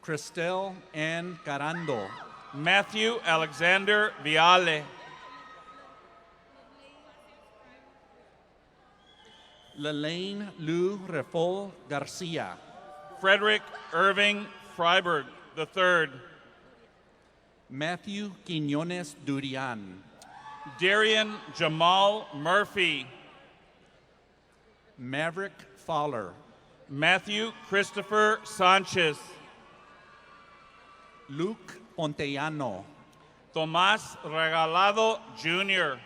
Cristel Ann Carando, Matthew Alexander Viale, Lelaine Lou Refol Garcia, Frederick Irving Freiberg III, Matthew Quiñones Durian, Darian Jamal Murphy, Maverick Fowler, Matthew Christopher Sanchez, Luke Pontellano, Tomás Regalado Jr.,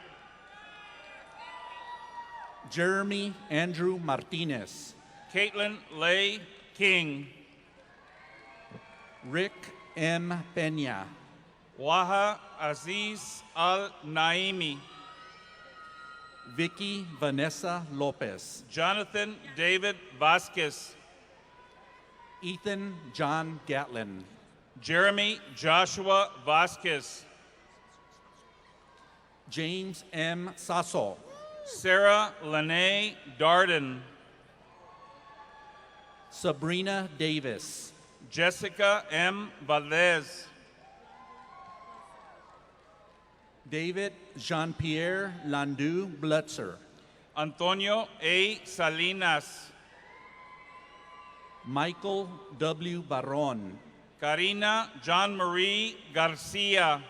Jeremy Andrew Martinez, Caitlin Lay King, Rick M. Peña, Waha Aziz Al Naimi, Vicky Vanessa Lopez, Jonathan David Vasquez, Ethan John Gatlin, Jeremy Joshua Vasquez, James M. Sasso, Sarah Lene Darden, Sabrina Davis, Jessica M. Valdez, David Jean-Pierre Landu Blutzer, Antonio A. Salinas, Michael W. Barron, Karina John Marie Garcia,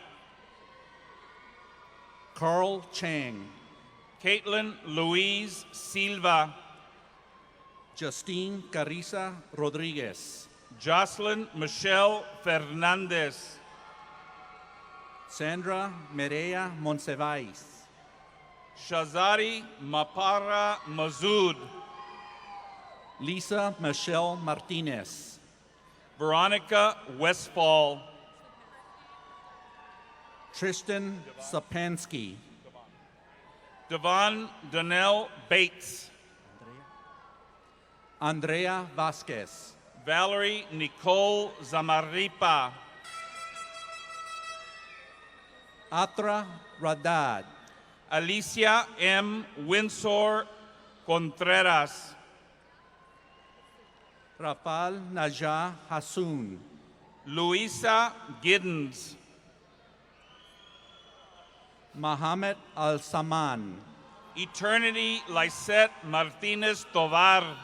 Carl Chang, Caitlin Louise Silva, Justine Carissa Rodriguez, Jocelyn Michelle Fernandez, Sandra Merea Monsivais, Shazari Mapara Mazoud, Lisa Michelle Martinez, Veronica Westfall, Tristan Sapansky, Devon Donnell Bates, Andrea Vasquez, Valerie Nicole Zamarripa, Atra Radad, Alicia M. Windsor Contreras, Rafal Najah Hassoun, Luisa Giddens, Mohammed Al-Saman, Eternity Lisette Martinez Tovar,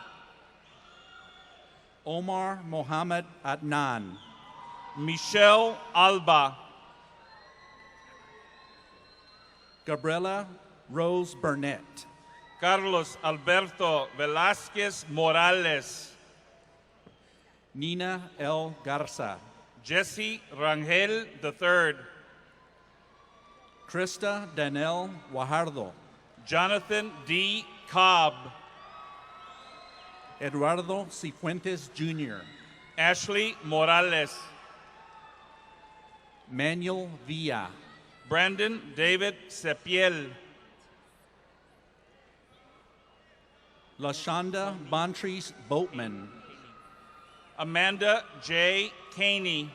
Omar Mohammed Adnan, Michelle Alba, Gabriela Rose Burnett, Carlos Alberto Velázquez Morales, Nina L. Garza, Jesse Rangel III, Krista Danelle Guajardo, Jonathan D. Cobb, Eduardo Cifuentes Jr., Ashley Morales, Manuel Villa, Brandon David Sepiel, Lashonda Bontrice Boatman, Amanda J. Caney,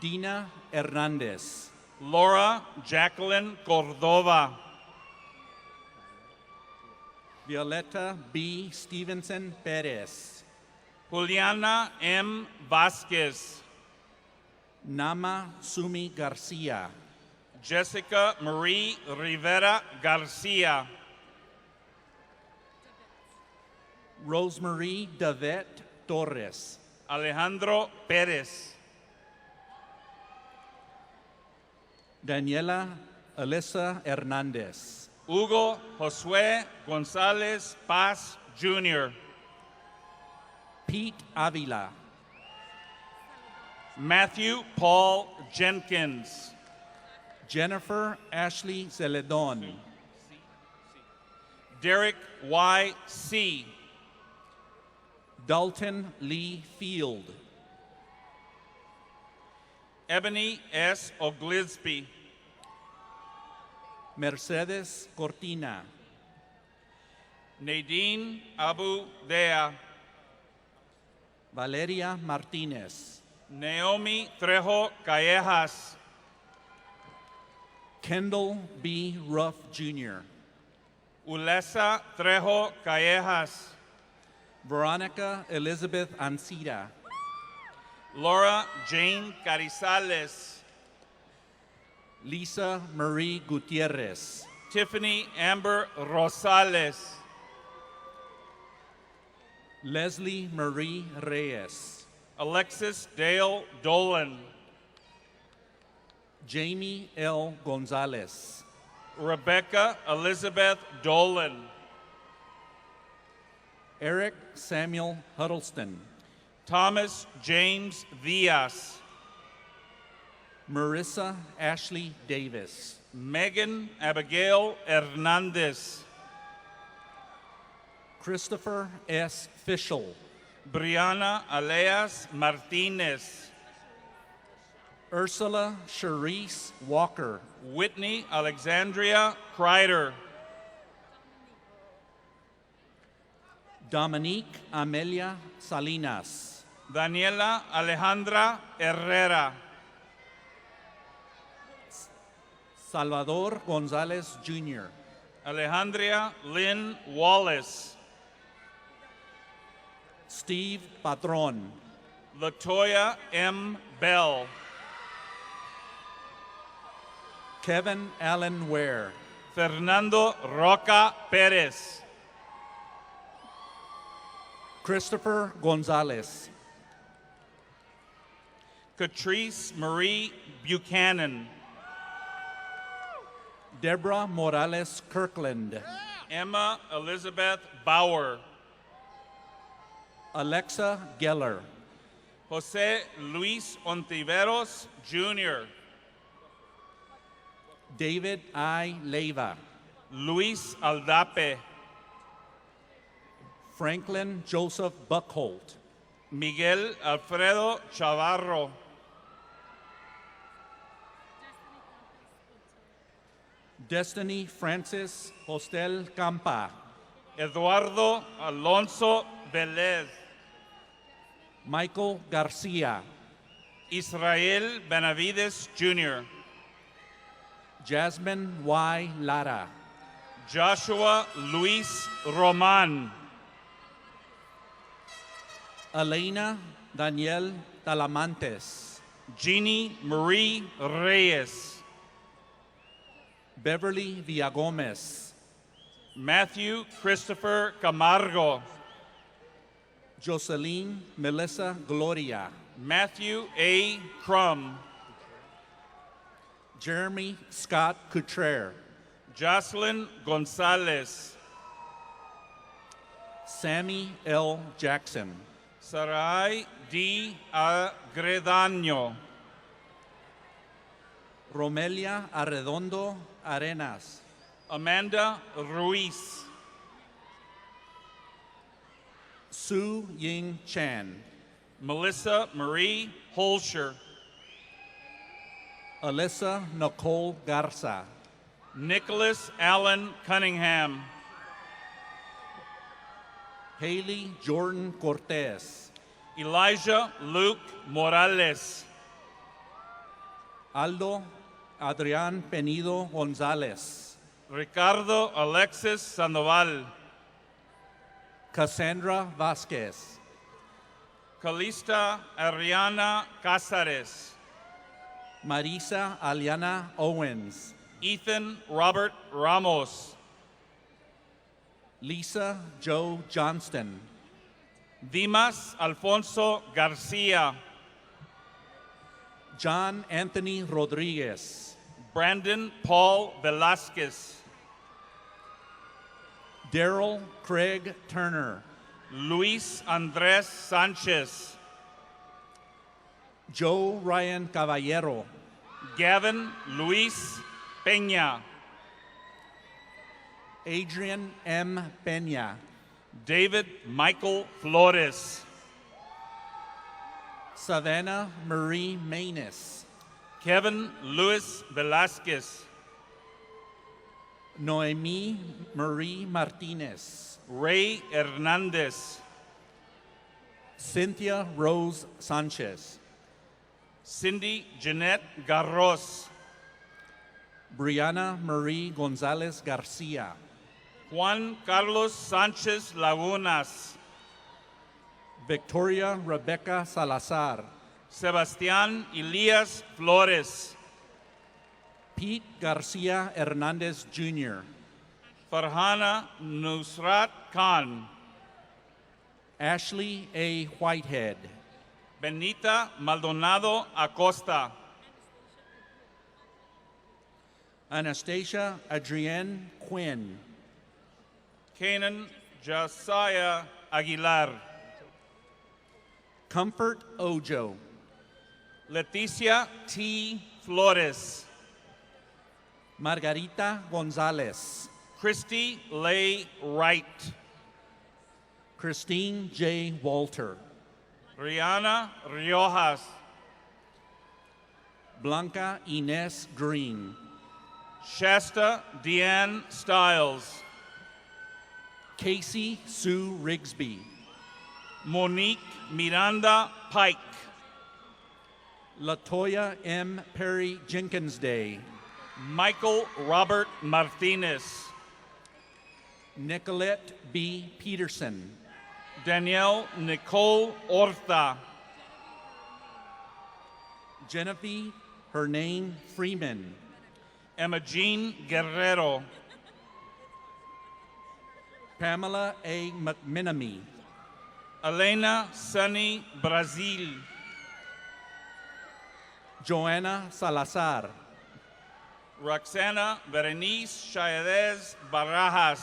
Dina Hernandez, Laura Jacqueline Cordova, Violeta B. Stevenson Perez, Juliana M. Vasquez, Nama Sumi Garcia, Jessica Marie Rivera Garcia, Rosemary Davet Torres, Alejandro Perez, Daniela Alyssa Hernandez, Hugo Josué González Paz Jr., Pete Avila, Matthew Paul Jenkins, Jennifer Ashley Zeledon, Derek Y. C., Dalton Lee Field, Ebony S. Oglesby, Mercedes Cortina, Nadine Abu Dea, Valeria Martinez, Naomi Trejo Callejas, Kendall B. Ruff Jr., Ulesa Trejo Callejas, Veronica Elizabeth Ancira, Laura Jane Carizales, Lisa Marie Gutierrez, Tiffany Amber Rosales, Leslie Marie Reyes, Alexis Dale Dolan, Jamie L. Gonzalez, Rebecca Elizabeth Dolan, Eric Samuel Huddleston, Thomas James Diaz, Marissa Ashley Davis, Megan Abigail Hernandez, Christopher S. Fischel, Brianna Aleas Martinez, Ursula Charisse Walker, Whitney Alexandria Kreider, Dominique Amelia Salinas, Daniela Alejandra Herrera, Salvador Gonzalez Jr., Alejandria Lynn Wallace, Steve Patron, Latoya M. Bell, Kevin Allen Ware, Fernando Roca Perez, Christopher Gonzalez, Catrice Marie Buchanan, Deborah Morales Kirkland, Emma Elizabeth Bauer, Alexa Geller, Jose Luis Ontiveros Jr., David I. Leiva, Luis Aldape, Franklin Joseph Buckholt, Miguel Alfredo Chavarro, Destiny Francis Hostel Campa, Eduardo Alonso Velez, Michael Garcia, Israel Benavides Jr., Jasmine Y. Lara, Joshua Luis Roman. Elena Daniel Talamantes. Jeannie Marie Reyes. Beverly Villagomez. Matthew Christopher Camargo. Jocelyn Melissa Gloria. Matthew A. Crum. Jeremy Scott Cutrer. Jocelyn Gonzalez. Sammy L. Jackson. Sarai D. Agredaño. Romelia Arredondo Arenas. Amanda Ruiz. Su Ying Chan. Melissa Marie Holscher. Alyssa Nicole Garza. Nicholas Allen Cunningham. Haley Jordan Cortez. Elijah Luke Morales. Aldo Adrián Penido González. Ricardo Alexis Sandoval. Cassandra Vasquez. Calista Ariana Cázares. Marisa Aliana Owens. Ethan Robert Ramos. Lisa Joe Johnston. Dimas Alfonso Garcia. John Anthony Rodriguez. Brandon Paul Velasquez. Daryl Craig Turner. Luis Andrés Sánchez. Joe Ryan Caballero. Gavin Luis Peña. Adrian M. Peña. David Michael Flores. Savannah Marie Manis. Kevin Luis Velasquez. Noemi Marie Martinez. Ray Hernandez. Cynthia Rose Sanchez. Cindy Jeanette Garros. Brianna Marie Gonzalez Garcia. Juan Carlos Sánchez Lagunas. Victoria Rebecca Salazar. Sebastián Elías Flores. Pete Garcia Hernandez Jr. Farhana Nusrat Khan. Ashley A. Whitehead. Benita Maldonado Acosta. Anastasia Adrienne Quinn. Canaan Josiah Aguilar. Comfort Ojo. Leticia T. Flores. Margarita Gonzalez. Christy Lay Wright. Christine J. Walter. Rihanna Riojas. Blanca Inez Green. Shasta Deanne Stiles. Casey Sue Rigsby. Monique Miranda Pike. Latoya M. Perry Jenkins Day. Michael Robert Martinez. Nicolette B. Peterson. Danielle Nicole Orta. Genevieve Hernane Freeman. Emma Jean Guerrero. Pamela A. McMenamy. Elena Sunny Brazil. Joanna Salazar. Roxana Berenice Chaedez Barajas.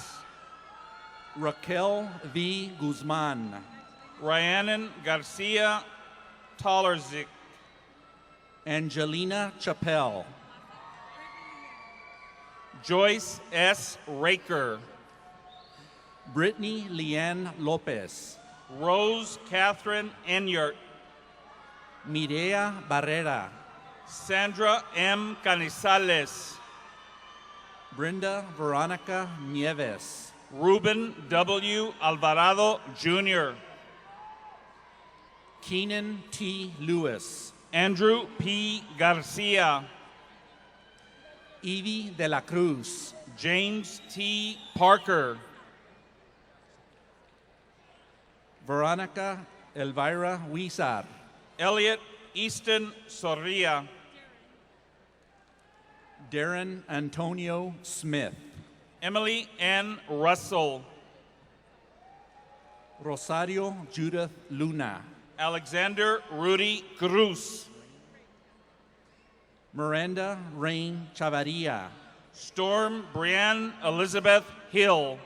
Raquel V. Guzman. Rhiannon Garcia Tolarzik. Angelina Chappelle. Joyce S. Raker. Brittany Leanne Lopez. Rose Catherine Enyart. Mireya Barrera. Sandra M. Canizales. Brenda Veronica Nieves. Ruben W. Alvarado Jr. Keenan T. Lewis. Andrew P. Garcia. Evie de la Cruz. James T. Parker. Veronica Elvira Huizar. Elliot Easton Sorria. Darren Antonio Smith. Emily N. Russell. Rosario Judith Luna. Alexander Rudy Cruz. Miranda Rain Chavarria. Storm Brianne Elizabeth Hill.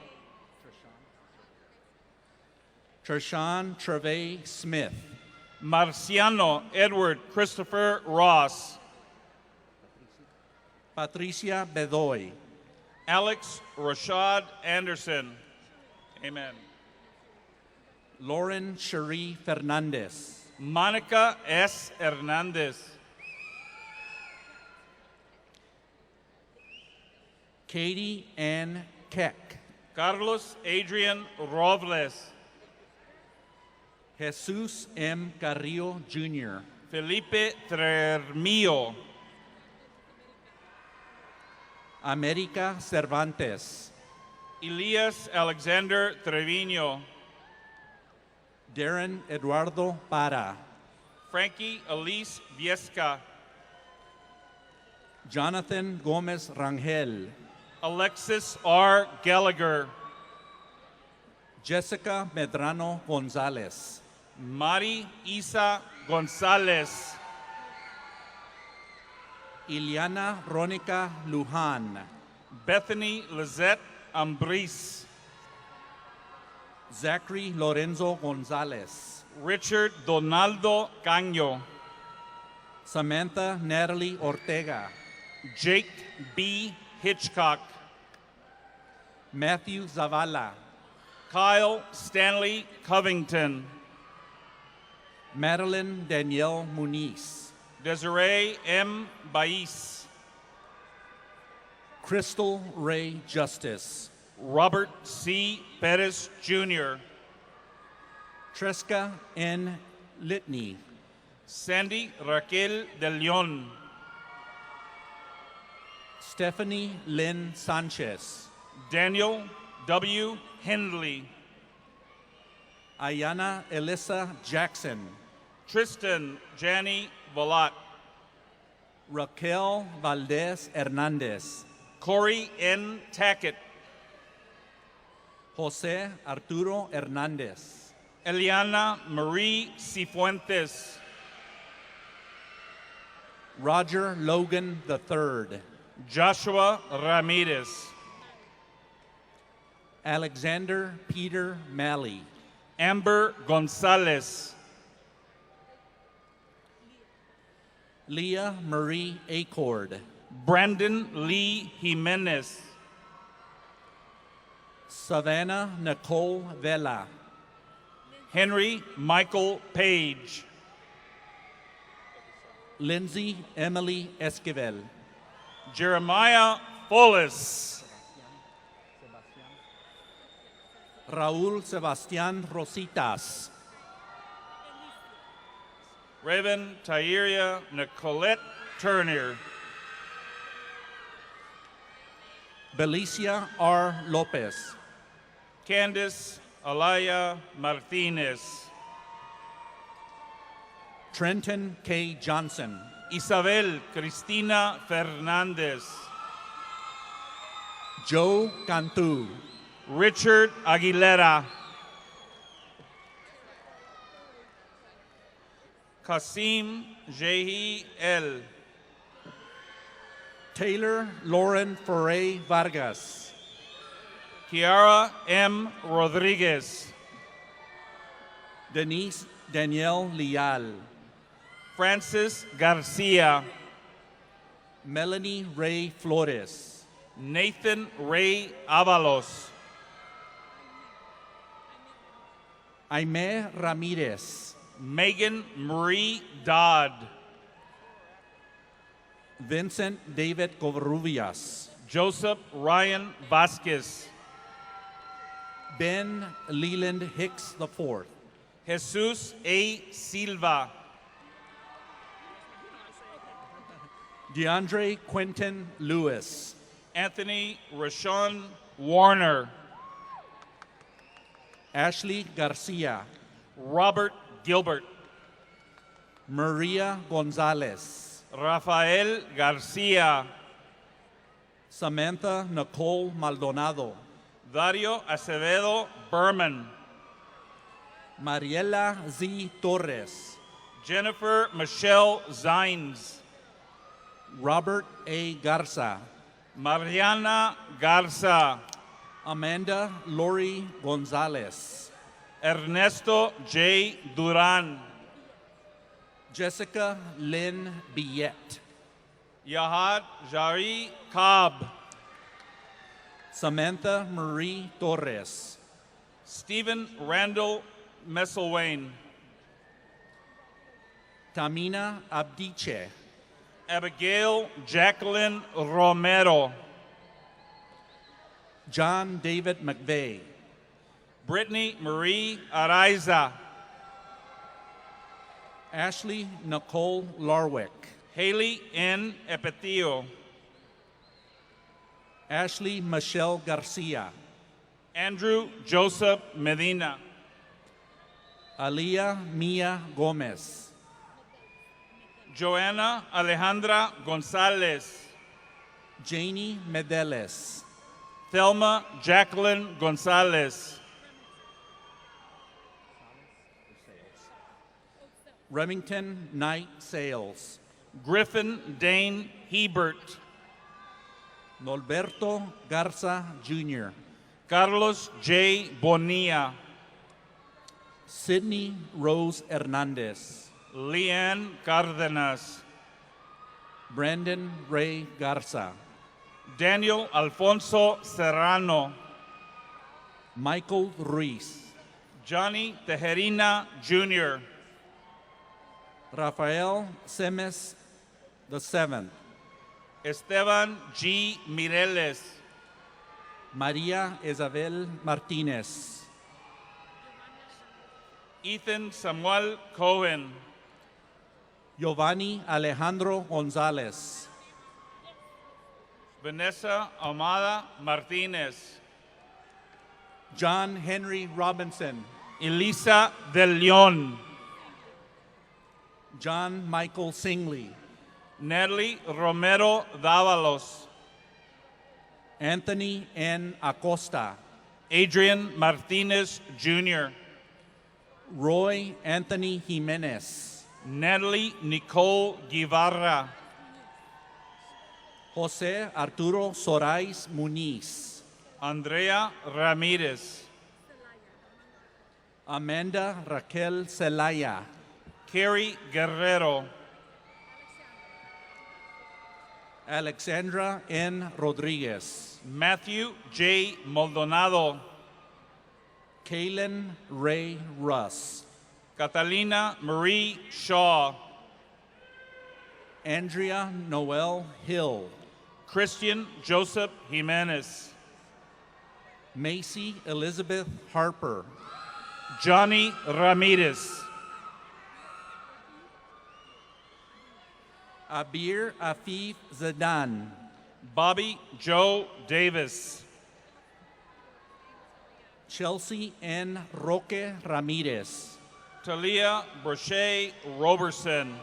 Tershawn Trevay Smith. Marciano Edward Christopher Ross. Patricia Bedoy. Alex Rashad Anderson. Amen. Lauren Cherie Fernandez. Monica S. Hernandez. Katie Ann Keck. Carlos Adrian Robles. Jesus M. Carrillo Jr. Felipe Tremillo. America Cervantes. Elias Alexander Trevino. Darren Eduardo Para. Frankie Elise Viesca. Jonathan Gomez Rangel. Alexis R. Gallagher. Jessica Medrano Gonzalez. Mari Isa Gonzalez. Iliana Ronica Lujan. Bethany Lizette Ambris. Zachary Lorenzo Gonzalez. Richard Donaldo Caño. Samantha Natalie Ortega. Jake B. Hitchcock. Matthew Zavala. Kyle Stanley Covington. Madeline Danielle Muniz. Desiree M. Bais. Crystal Ray Justice. Robert C. Perez Jr. Tresca N. Litney. Sandy Raquel de Leon. Stephanie Lynn Sanchez. Daniel W. Hindley. Ayana Elissa Jackson. Tristan Janney Volat. Raquel Valdez Hernandez. Corey N. Tackett. Jose Arturo Hernandez. Eliana Marie Cifuentes. Roger Logan III. Joshua Ramirez. Alexander Peter Malley. Amber Gonzalez. Leah Marie Acord. Brandon Lee Jimenez. Savannah Nicole Vela. Henry Michael Page. Lindsay Emily Esquivel. Jeremiah Follis. Raúl Sebastián Rositas. Raven Tyria Nicolette Turner. Belicia R. Lopez. Candice Alaya Martinez. Trenton K. Johnson. Isabel Cristina Fernandez. Joe Cantu. Richard Aguilera. Kasim Jehi El. Taylor Lauren Foray Vargas. Kiara M. Rodriguez. Denise Danielle Leal. Francis Garcia. Melanie Ray Flores. Nathan Ray Avalos. Aime Ramirez. Megan Marie Dodd. Vincent David Covarrubias. Joseph Ryan Vasquez. Ben Leland Hicks IV. Jesus A. Silva. DeAndre Quentin Lewis. Anthony Rashawn Warner. Ashley Garcia. Robert Gilbert. Maria Gonzalez. Rafael Garcia. Samantha Nicole Maldonado. Dario Acevedo Berman. Mariela Z. Torres. Jennifer Michelle Zines. Robert A. Garza. Mariana Garza. Amanda Lori Gonzalez. Ernesto J. Duran. Jessica Lynn Billet. Yahad Jari Cobb. Samantha Marie Torres. Stephen Randall Messelwain. Tamina Abdiche. Abigail Jacqueline Romero. John David McVeigh. Brittany Marie Araiza. Ashley Nicole Larwick. Haley N. Epetio. Ashley Michelle Garcia. Andrew Joseph Medina. Aliyah Mia Gomez. Joanna Alejandra Gonzalez. Janie Medeles. Thelma Jacqueline Gonzalez. Remington Knight Sales. Griffin Dane Hebert. Norberto Garza Jr. Carlos J. Bonilla. Sydney Rose Hernandez. Leanne Cardenas. Brandon Ray Garza. Daniel Alfonso Serrano. Michael Ruiz. Johnny Tejerina Jr. Rafael Semes VII. Esteban G. Mireles. Maria Isabel Martinez. Ethan Samuel Cohen. Giovanni Alejandro Gonzalez. Vanessa Amada Martinez. John Henry Robinson. Elisa Del Leon. John Michael Singley. Natalie Romero Dávalos. Anthony N. Acosta. Adrian Martinez Jr. Roy Anthony Jimenez. Natalie Nicole Guivarra. Jose Arturo Sorais Muniz. Andrea Ramirez. Amanda Raquel Celaya. Carrie Guerrero. Alexandra N. Rodriguez. Matthew J. Maldonado. Kaylin Ray Russ. Catalina Marie Shaw. Andrea Noel Hill. Christian Joseph Jimenez. Macy Elizabeth Harper. Johnny Ramirez. Abir Afif Zadan. Bobby Joe Davis. Chelsea N. Roque Ramirez. Talia Brochet Roberson.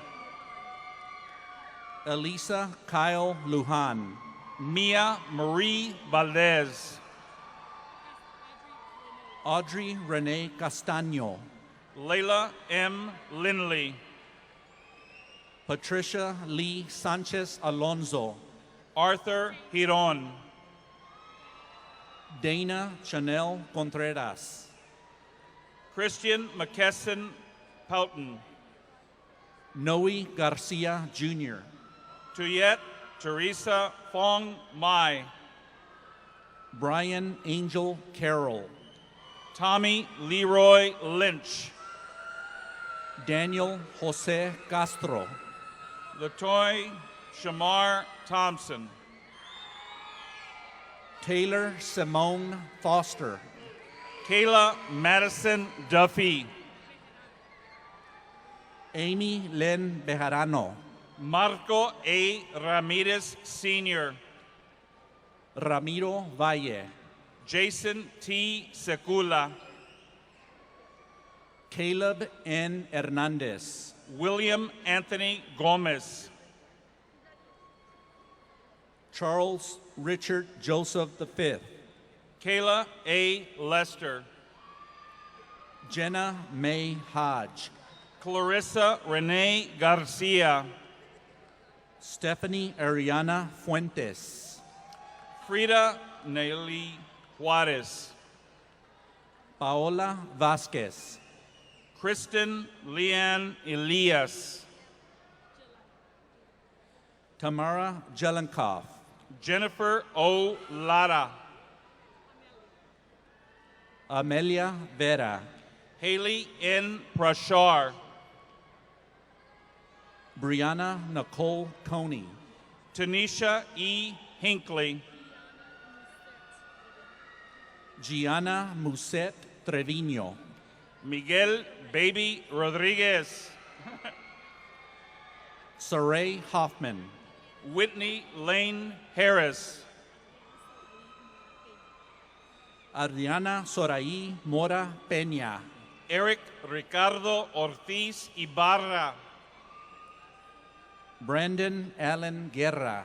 Elisa Kyle Lujan. Mia Marie Valdez. Audrey Renee Castaño. Layla M. Lindley. Patricia Lee Sanchez Alonso. Arthur Giron. Dana Chanel Contreras. Christian McKesson Poughton. Noe Garcia Jr. Tuyet Teresa Fong Mai. Brian Angel Carroll. Tommy Leroy Lynch. Daniel Jose Castro. Latoy Shamar Thompson. Taylor Simone Foster. Kayla Madison Duffy. Amy Len Bejarano. Marco A. Ramirez Sr., Ramiro Valle, Jason T. Secula, Caleb N. Hernandez, William Anthony Gomez, Charles Richard Joseph V, Kayla A. Lester, Jenna May Hodge, Clarissa Renee Garcia, Stephanie Ariana Fuentes, Frida Nelly Juarez, Paola Vasquez, Kristen Leanne Elias, Tamara Jelenkov, Jennifer O. Lara, Amelia Vera, Haley N. Prashar, Brianna Nicole Coney, Tanisha E. Hinckley, Gianna Muset Trevino, Miguel Baby Rodriguez, Saray Hoffman, Whitney Lane Harris, Adriana Soraí Mora Peña, Eric Ricardo Ortiz Ibarra, Brandon Allen Guerra,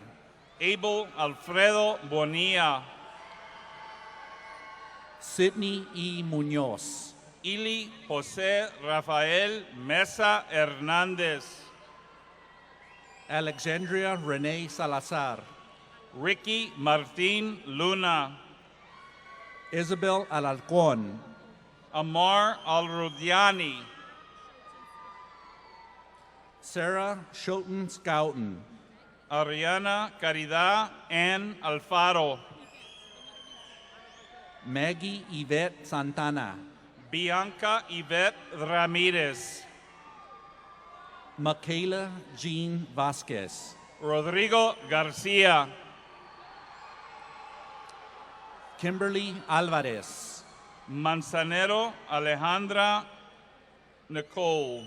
Abel Alfredo Bonilla, Sidney E. Muñoz, Ili José Rafael Mesa Hernández, Alexandria Renee Salazar, Ricky Martín Luna, Isabel Alarcón, Amar Alrudiani, Sarah Schouten Scouten, Ariana Caridad Ann Alfaro, Maggie Yvette Santana, Bianca Yvette Ramirez, Michaela Jean Vasquez, Rodrigo Garcia, Kimberly Alvarez, Manzanero Alejandra Nicole,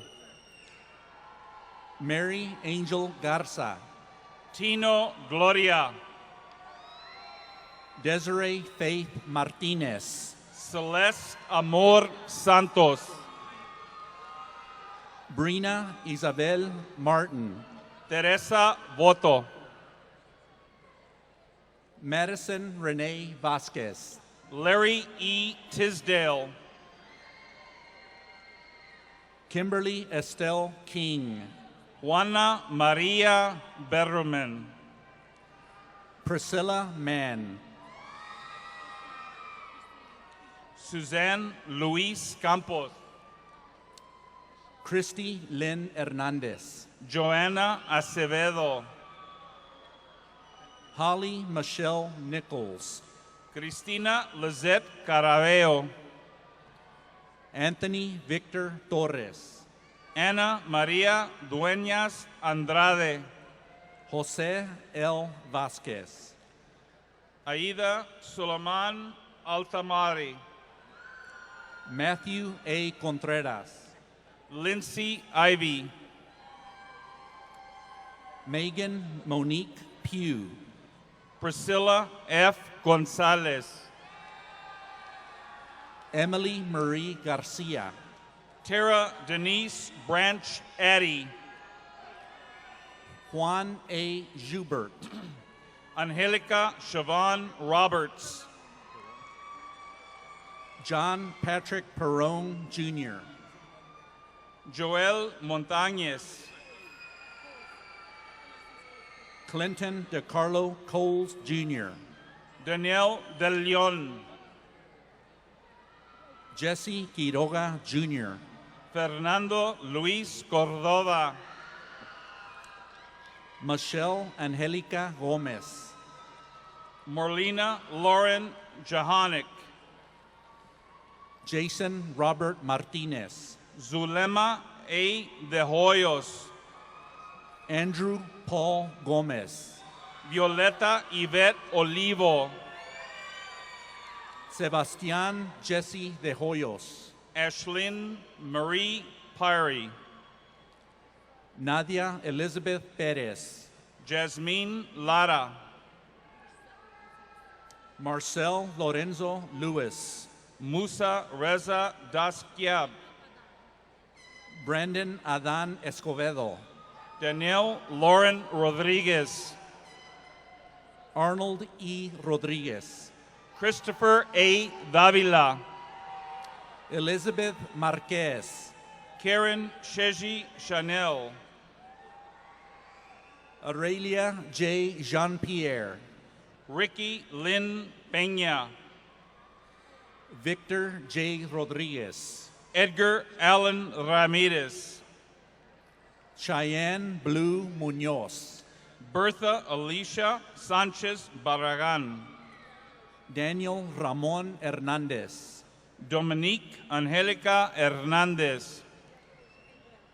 Mary Angel Garza, Tino Gloria, Desiree Faith Martinez, Celeste Amor Santos, Brina Isabel Martin, Teresa Voto, Madison Renee Vasquez, Larry E. Tisdale, Kimberly Estelle King, Juana Maria Berrumen, Priscilla Mann, Suzanne Luis Campos, Christy Lynn Hernandez, Joanna Acevedo, Holly Michelle Nichols, Cristina Lizette Carabeo, Anthony Victor Torres, Ana Maria Dueñas Andrade, Jose L. Vasquez, Aida Suleiman Altamari, Matthew A. Contreras, Lindsay Ivy, Megan Monique Pugh, Priscilla F. Gonzalez, Emily Marie Garcia, Tara Denise Branch Addy, Juan A. Joubert, Angelica Siobhan Roberts, John Patrick Perone Jr., Joel Montañez, Clinton DeCarlo Coles Jr., Daniel De Leon, Jesse Quiroga Jr., Fernando Luis Cordova, Michelle Angelica Gomez, Morlina Lauren Jahanic, Jason Robert Martinez, Zulema A. De Hoyos, Andrew Paul Gomez, Violeta Yvette Olivo, Sebastián Jesse de Hoyos, Ashlyn Marie Pyrie, Nadia Elizabeth Perez, Jasmine Lara, Marcel Lorenzo Lewis, Musa Reza Daskiab, Brandon Adan Escobedo, Danielle Lauren Rodriguez, Arnold E. Rodriguez, Christopher A. Davila, Elizabeth Marquez, Karen Sheji Chanel, Aurelia J. Jean-Pierre, Ricky Lynn Peña, Victor J. Rodriguez, Edgar Allen Ramirez, Cheyenne Blue Munoz, Bertha Alicia Sanchez Barragan, Daniel Ramon Hernandez, Dominique Angelica Hernandez,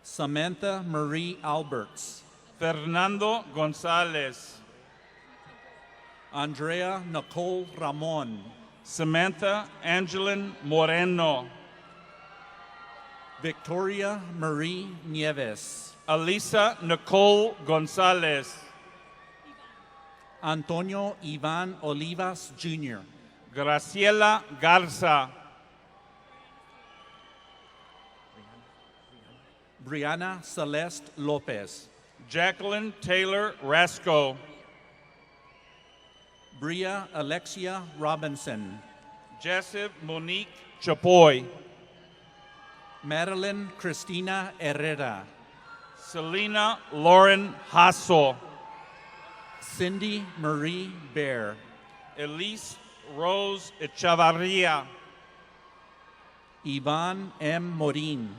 Samantha Marie Alberts, Fernando Gonzalez, Andrea Nicole Ramon, Samantha Angeline Moreno, Victoria Marie Nieves, Alisa Nicole Gonzalez, Antonio Ivan Olivas Jr., Graciela Garza, Brianna Celeste Lopez, Jacqueline Taylor Rasco, Bria Alexia Robinson, Jessup Monique Chapoy, Madeline Cristina Herrera, Selena Lauren Hasso, Cindy Marie Bear, Elise Rose Echavarria, Yvonne M. Morin,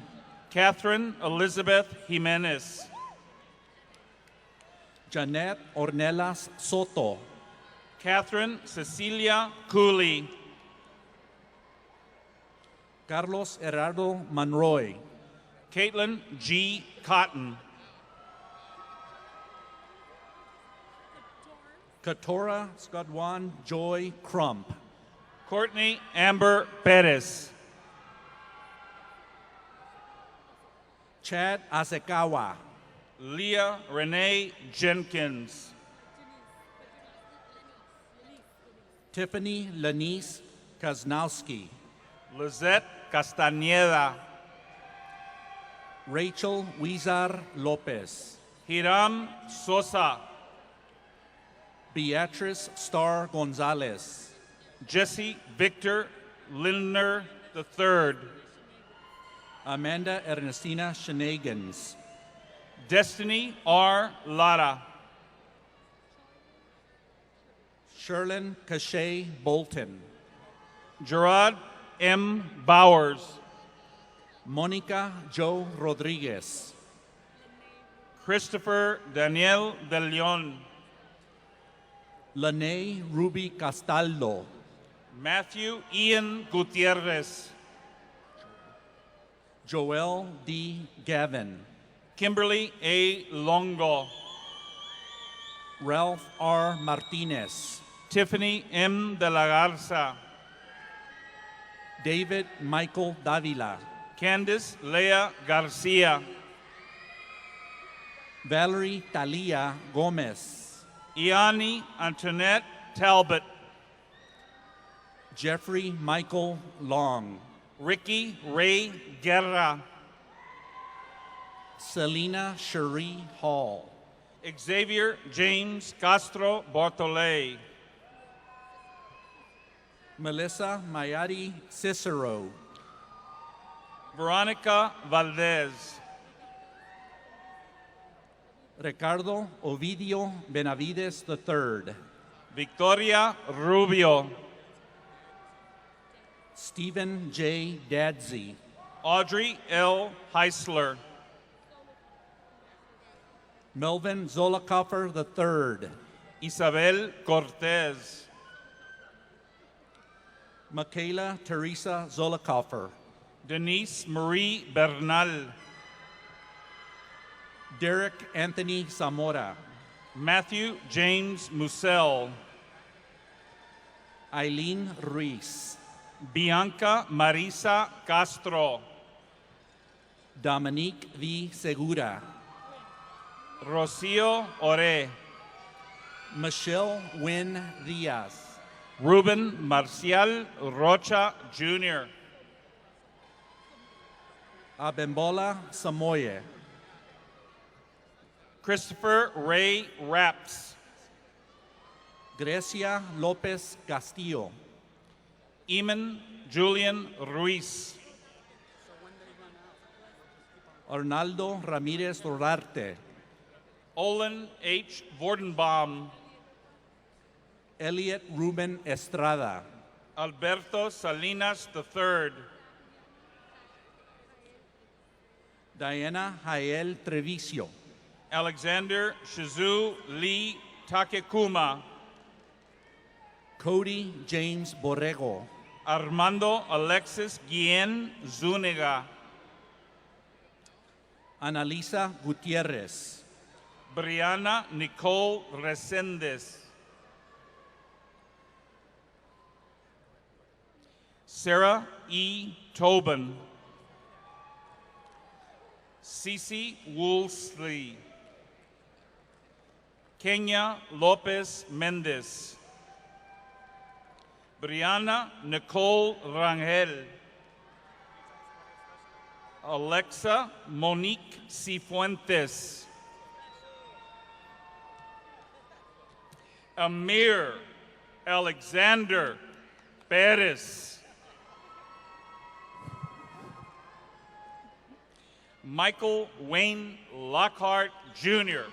Catherine Elizabeth Jimenez, Janet Ornelas Soto, Catherine Cecilia Cooley, Carlos Gerardo Monroy, Caitlin G. Cotton, Katora Skadwan Joy Crump, Courtney Amber Perez, Chad Asekawa, Leah Renee Jenkins, Tiffany Lanice Kaznowski, Lizette Castañeda, Rachel Huizar Lopez, Hiram Sosa, Beatrice Star Gonzalez, Jesse Victor Lindner III, Amanda Ernestina Shenagans, Destiny R. Lara, Sherlyn Cachet Bolton, Gerard M. Bowers, Monica Joe Rodriguez, Christopher Daniel De Leon, Lene Ruby Castaldo, Matthew Ian Gutierrez, Joel D. Gavin, Kimberly A. Longo, Ralph R. Martinez, Tiffany M. De la Garza, David Michael Davila, Candice Lea Garcia, Valerie Talia Gomez, Iani Antoinette Talbot, Jeffrey Michael Long, Ricky Ray Guerra, Selena Cherie Hall, Xavier James Castro Bartolé, Melissa Mayari Cicero, Veronica Valdez, Ricardo Ovidio Benavides III, Victoria Rubio, Stephen J. Dadsey, Audrey L. Heisler, Melvin Zollicoffer III, Isabel Cortez, Michaela Teresa Zollicoffer, Denise Marie Bernal, Derek Anthony Zamora, Matthew James Musell, Eileen Ruiz, Bianca Marisa Castro, Dominique V. Segura, Rocio Ore. Michelle Wynn Diaz. Ruben Marcial Rocha Jr. Abembola Samoye. Christopher Ray Raps. Grecia Lopez Castillo. Eamon Julian Ruiz. Arnaldo Ramirez Durarte. Olin H. Vordenbaum. Elliot Ruben Estrada. Alberto Salinas III. Diana Jael Treviso. Alexander Shizu Lee Takekuma. Cody James Borrego. Armando Alexis Guillen Zuniga. Analisa Gutierrez. Brianna Nicole Resendez. Sarah E. Tobin. Cece Woolsey. Kenya Lopez Mendez. Brianna Nicole Rangel. Alexa Monique Cifuentes. Amir Alexander Perez. Michael Wayne Lockhart Jr. Is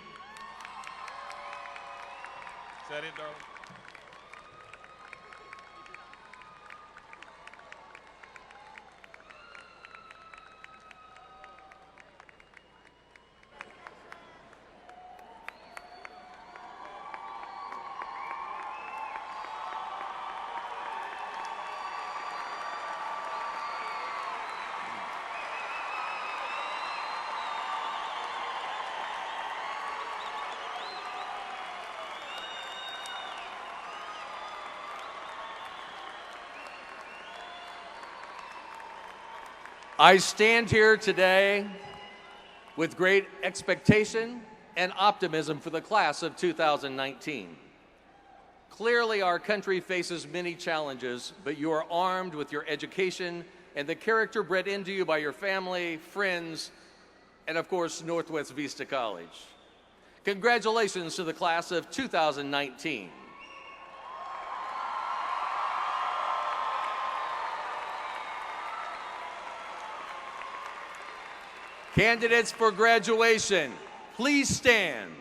that it, darling? I stand here today with great expectation and optimism for the class of 2019. Clearly, our country faces many challenges, but you are armed with your education and the character bred into you by your family, friends, and of course, Northwest Vista College. Congratulations to the class of 2019. Candidates for graduation, please stand.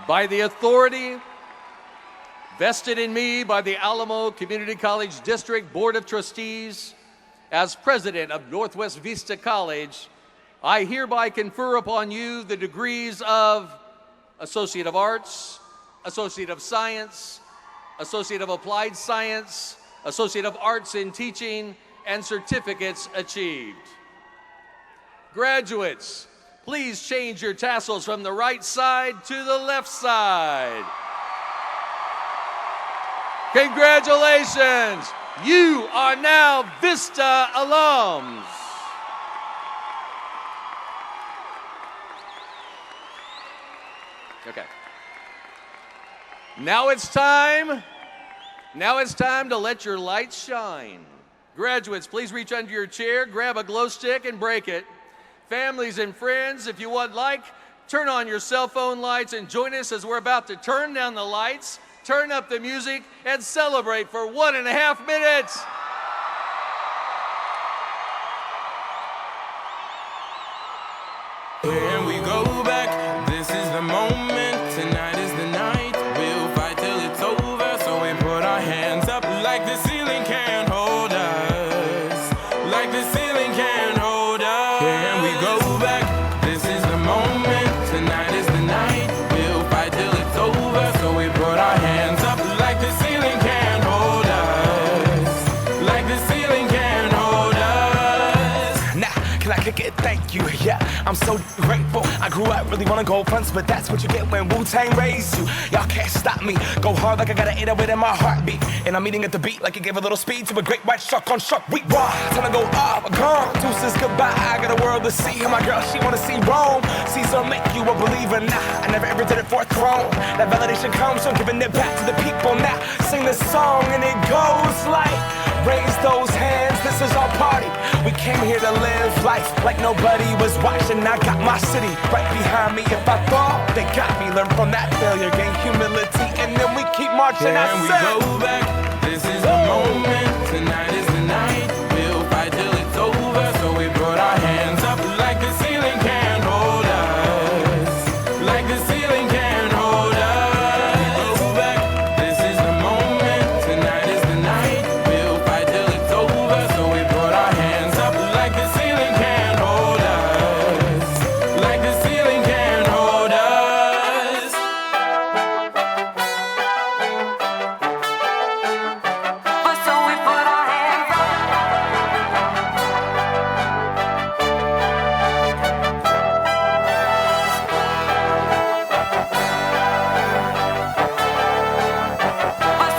By the authority vested in me by the Alamo Community College District Board of Trustees, as president of Northwest Vista College, I hereby confer upon you the degrees of Associate of Arts, Associate of Science, Associate of Applied Science, Associate of Arts in Teaching, and certificates achieved. Graduates, please change your tassels from the right side to the left side. Congratulations! You are now Vista alums. Okay. Now it's time to let your lights shine. Graduates, please reach under your chair, grab a glow stick and break it. Families and friends, if you would like, turn on your cell phone lights and join us as we're about to turn down the lights, turn up the music, and celebrate for 1.5 minutes. Here we go back, this is the moment, tonight is the night, we'll fight till it's over, so we put our hands up like the ceiling can't hold us, like the ceiling can't hold us. Here we go back, this is the moment, tonight is the night, we'll fight till it's over, so we put our hands up like the ceiling can't hold us, you. Yeah, I'm so grateful. I grew up really wanna go fronts, but that's what you get when Wu-Tang raised you. Y'all can't stop me. Go hard like I got an 808 in my heartbeat. And I'm eating at the beat like it gave a little speed to a great white shark on shark week. Raw, time to go up, gone. Deuces goodbye. I got a world to see. And my girl, she wanna see Rome. Caesar make you a believer. Nah, I never ever did it for a throne. That validation comes from giving it back to the people. Now sing this song and it goes like, raise those hands, this is our party. We came here to live life like nobody was watching. I got my city right behind me. If I fall, they got me. Learn from that failure, gain humility, and then we keep marching. Can we go back? This is the moment. Tonight is the night. We'll fight till it's over. So we put our hands up like the ceiling can't hold us. Like the ceiling can't hold us. Go back. This is the moment. Tonight is the night. We'll fight till it's over. So we put our hands up like the ceiling can't hold us. Like the ceiling can't hold us. So we put our hands up.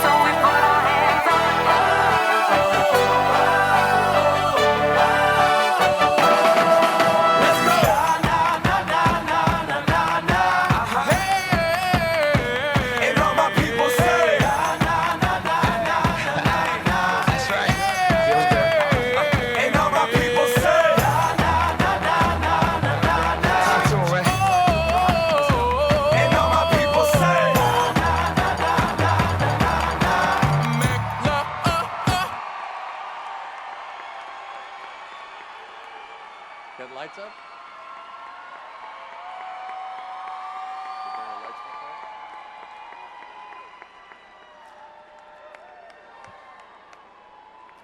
So we put our hands up. Let's go. And all my people say, that's right. Feels good. And all my people say, listen to 'em, right? And all my people say, Got lights up?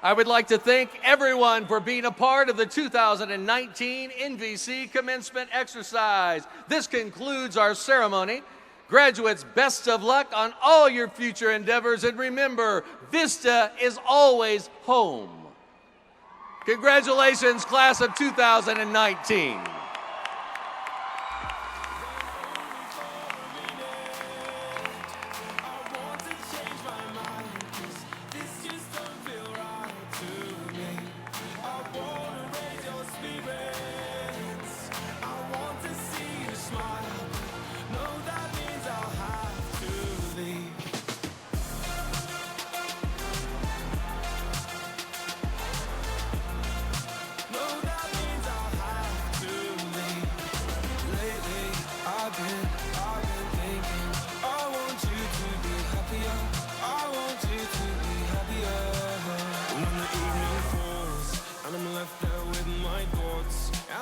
I would like to thank everyone for being a part of the 2019 NVC Commencement exercise. This concludes our ceremony. Graduates, best of luck on all your future endeavors, and remember, Vista is always home. Congratulations, class of 2019.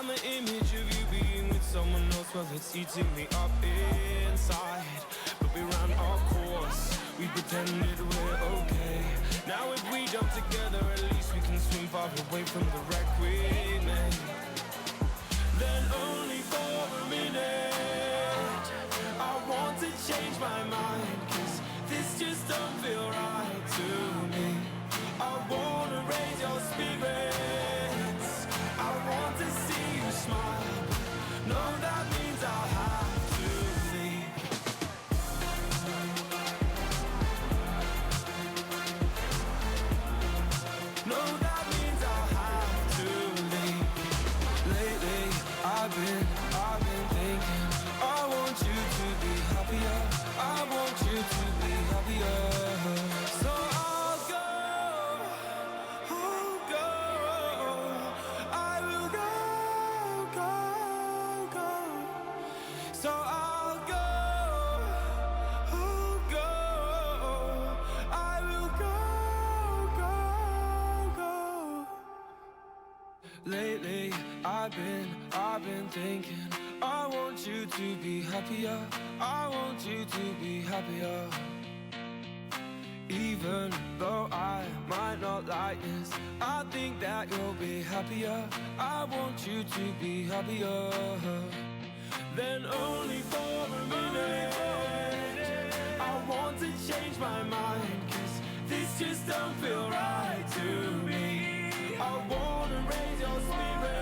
And the image of you being with someone else, well, it's eating me up inside. But we ran our course, we pretended we're okay. Now if we jump together, at least we can swim far away from the wreck we made. Then only for a minute, I want to change my mind, 'cause this just don't feel right to me. I wanna raise your spirits, I want to see you smile. No, that means I'll have to leave. No, that means I'll have to leave. Lately, I've been thinking, I want you to be happier. I want you to be happier. So I'll go. I will go. So I'll go. I will go. Lately, I've been thinking, I want you to be happier. I want you to be happier. Even though I might not like this, I think that you'll be happier. I want you to be happier. Then only for a minute, I want to change my mind, 'cause this just don't feel right to me. I wanna raise your spirit.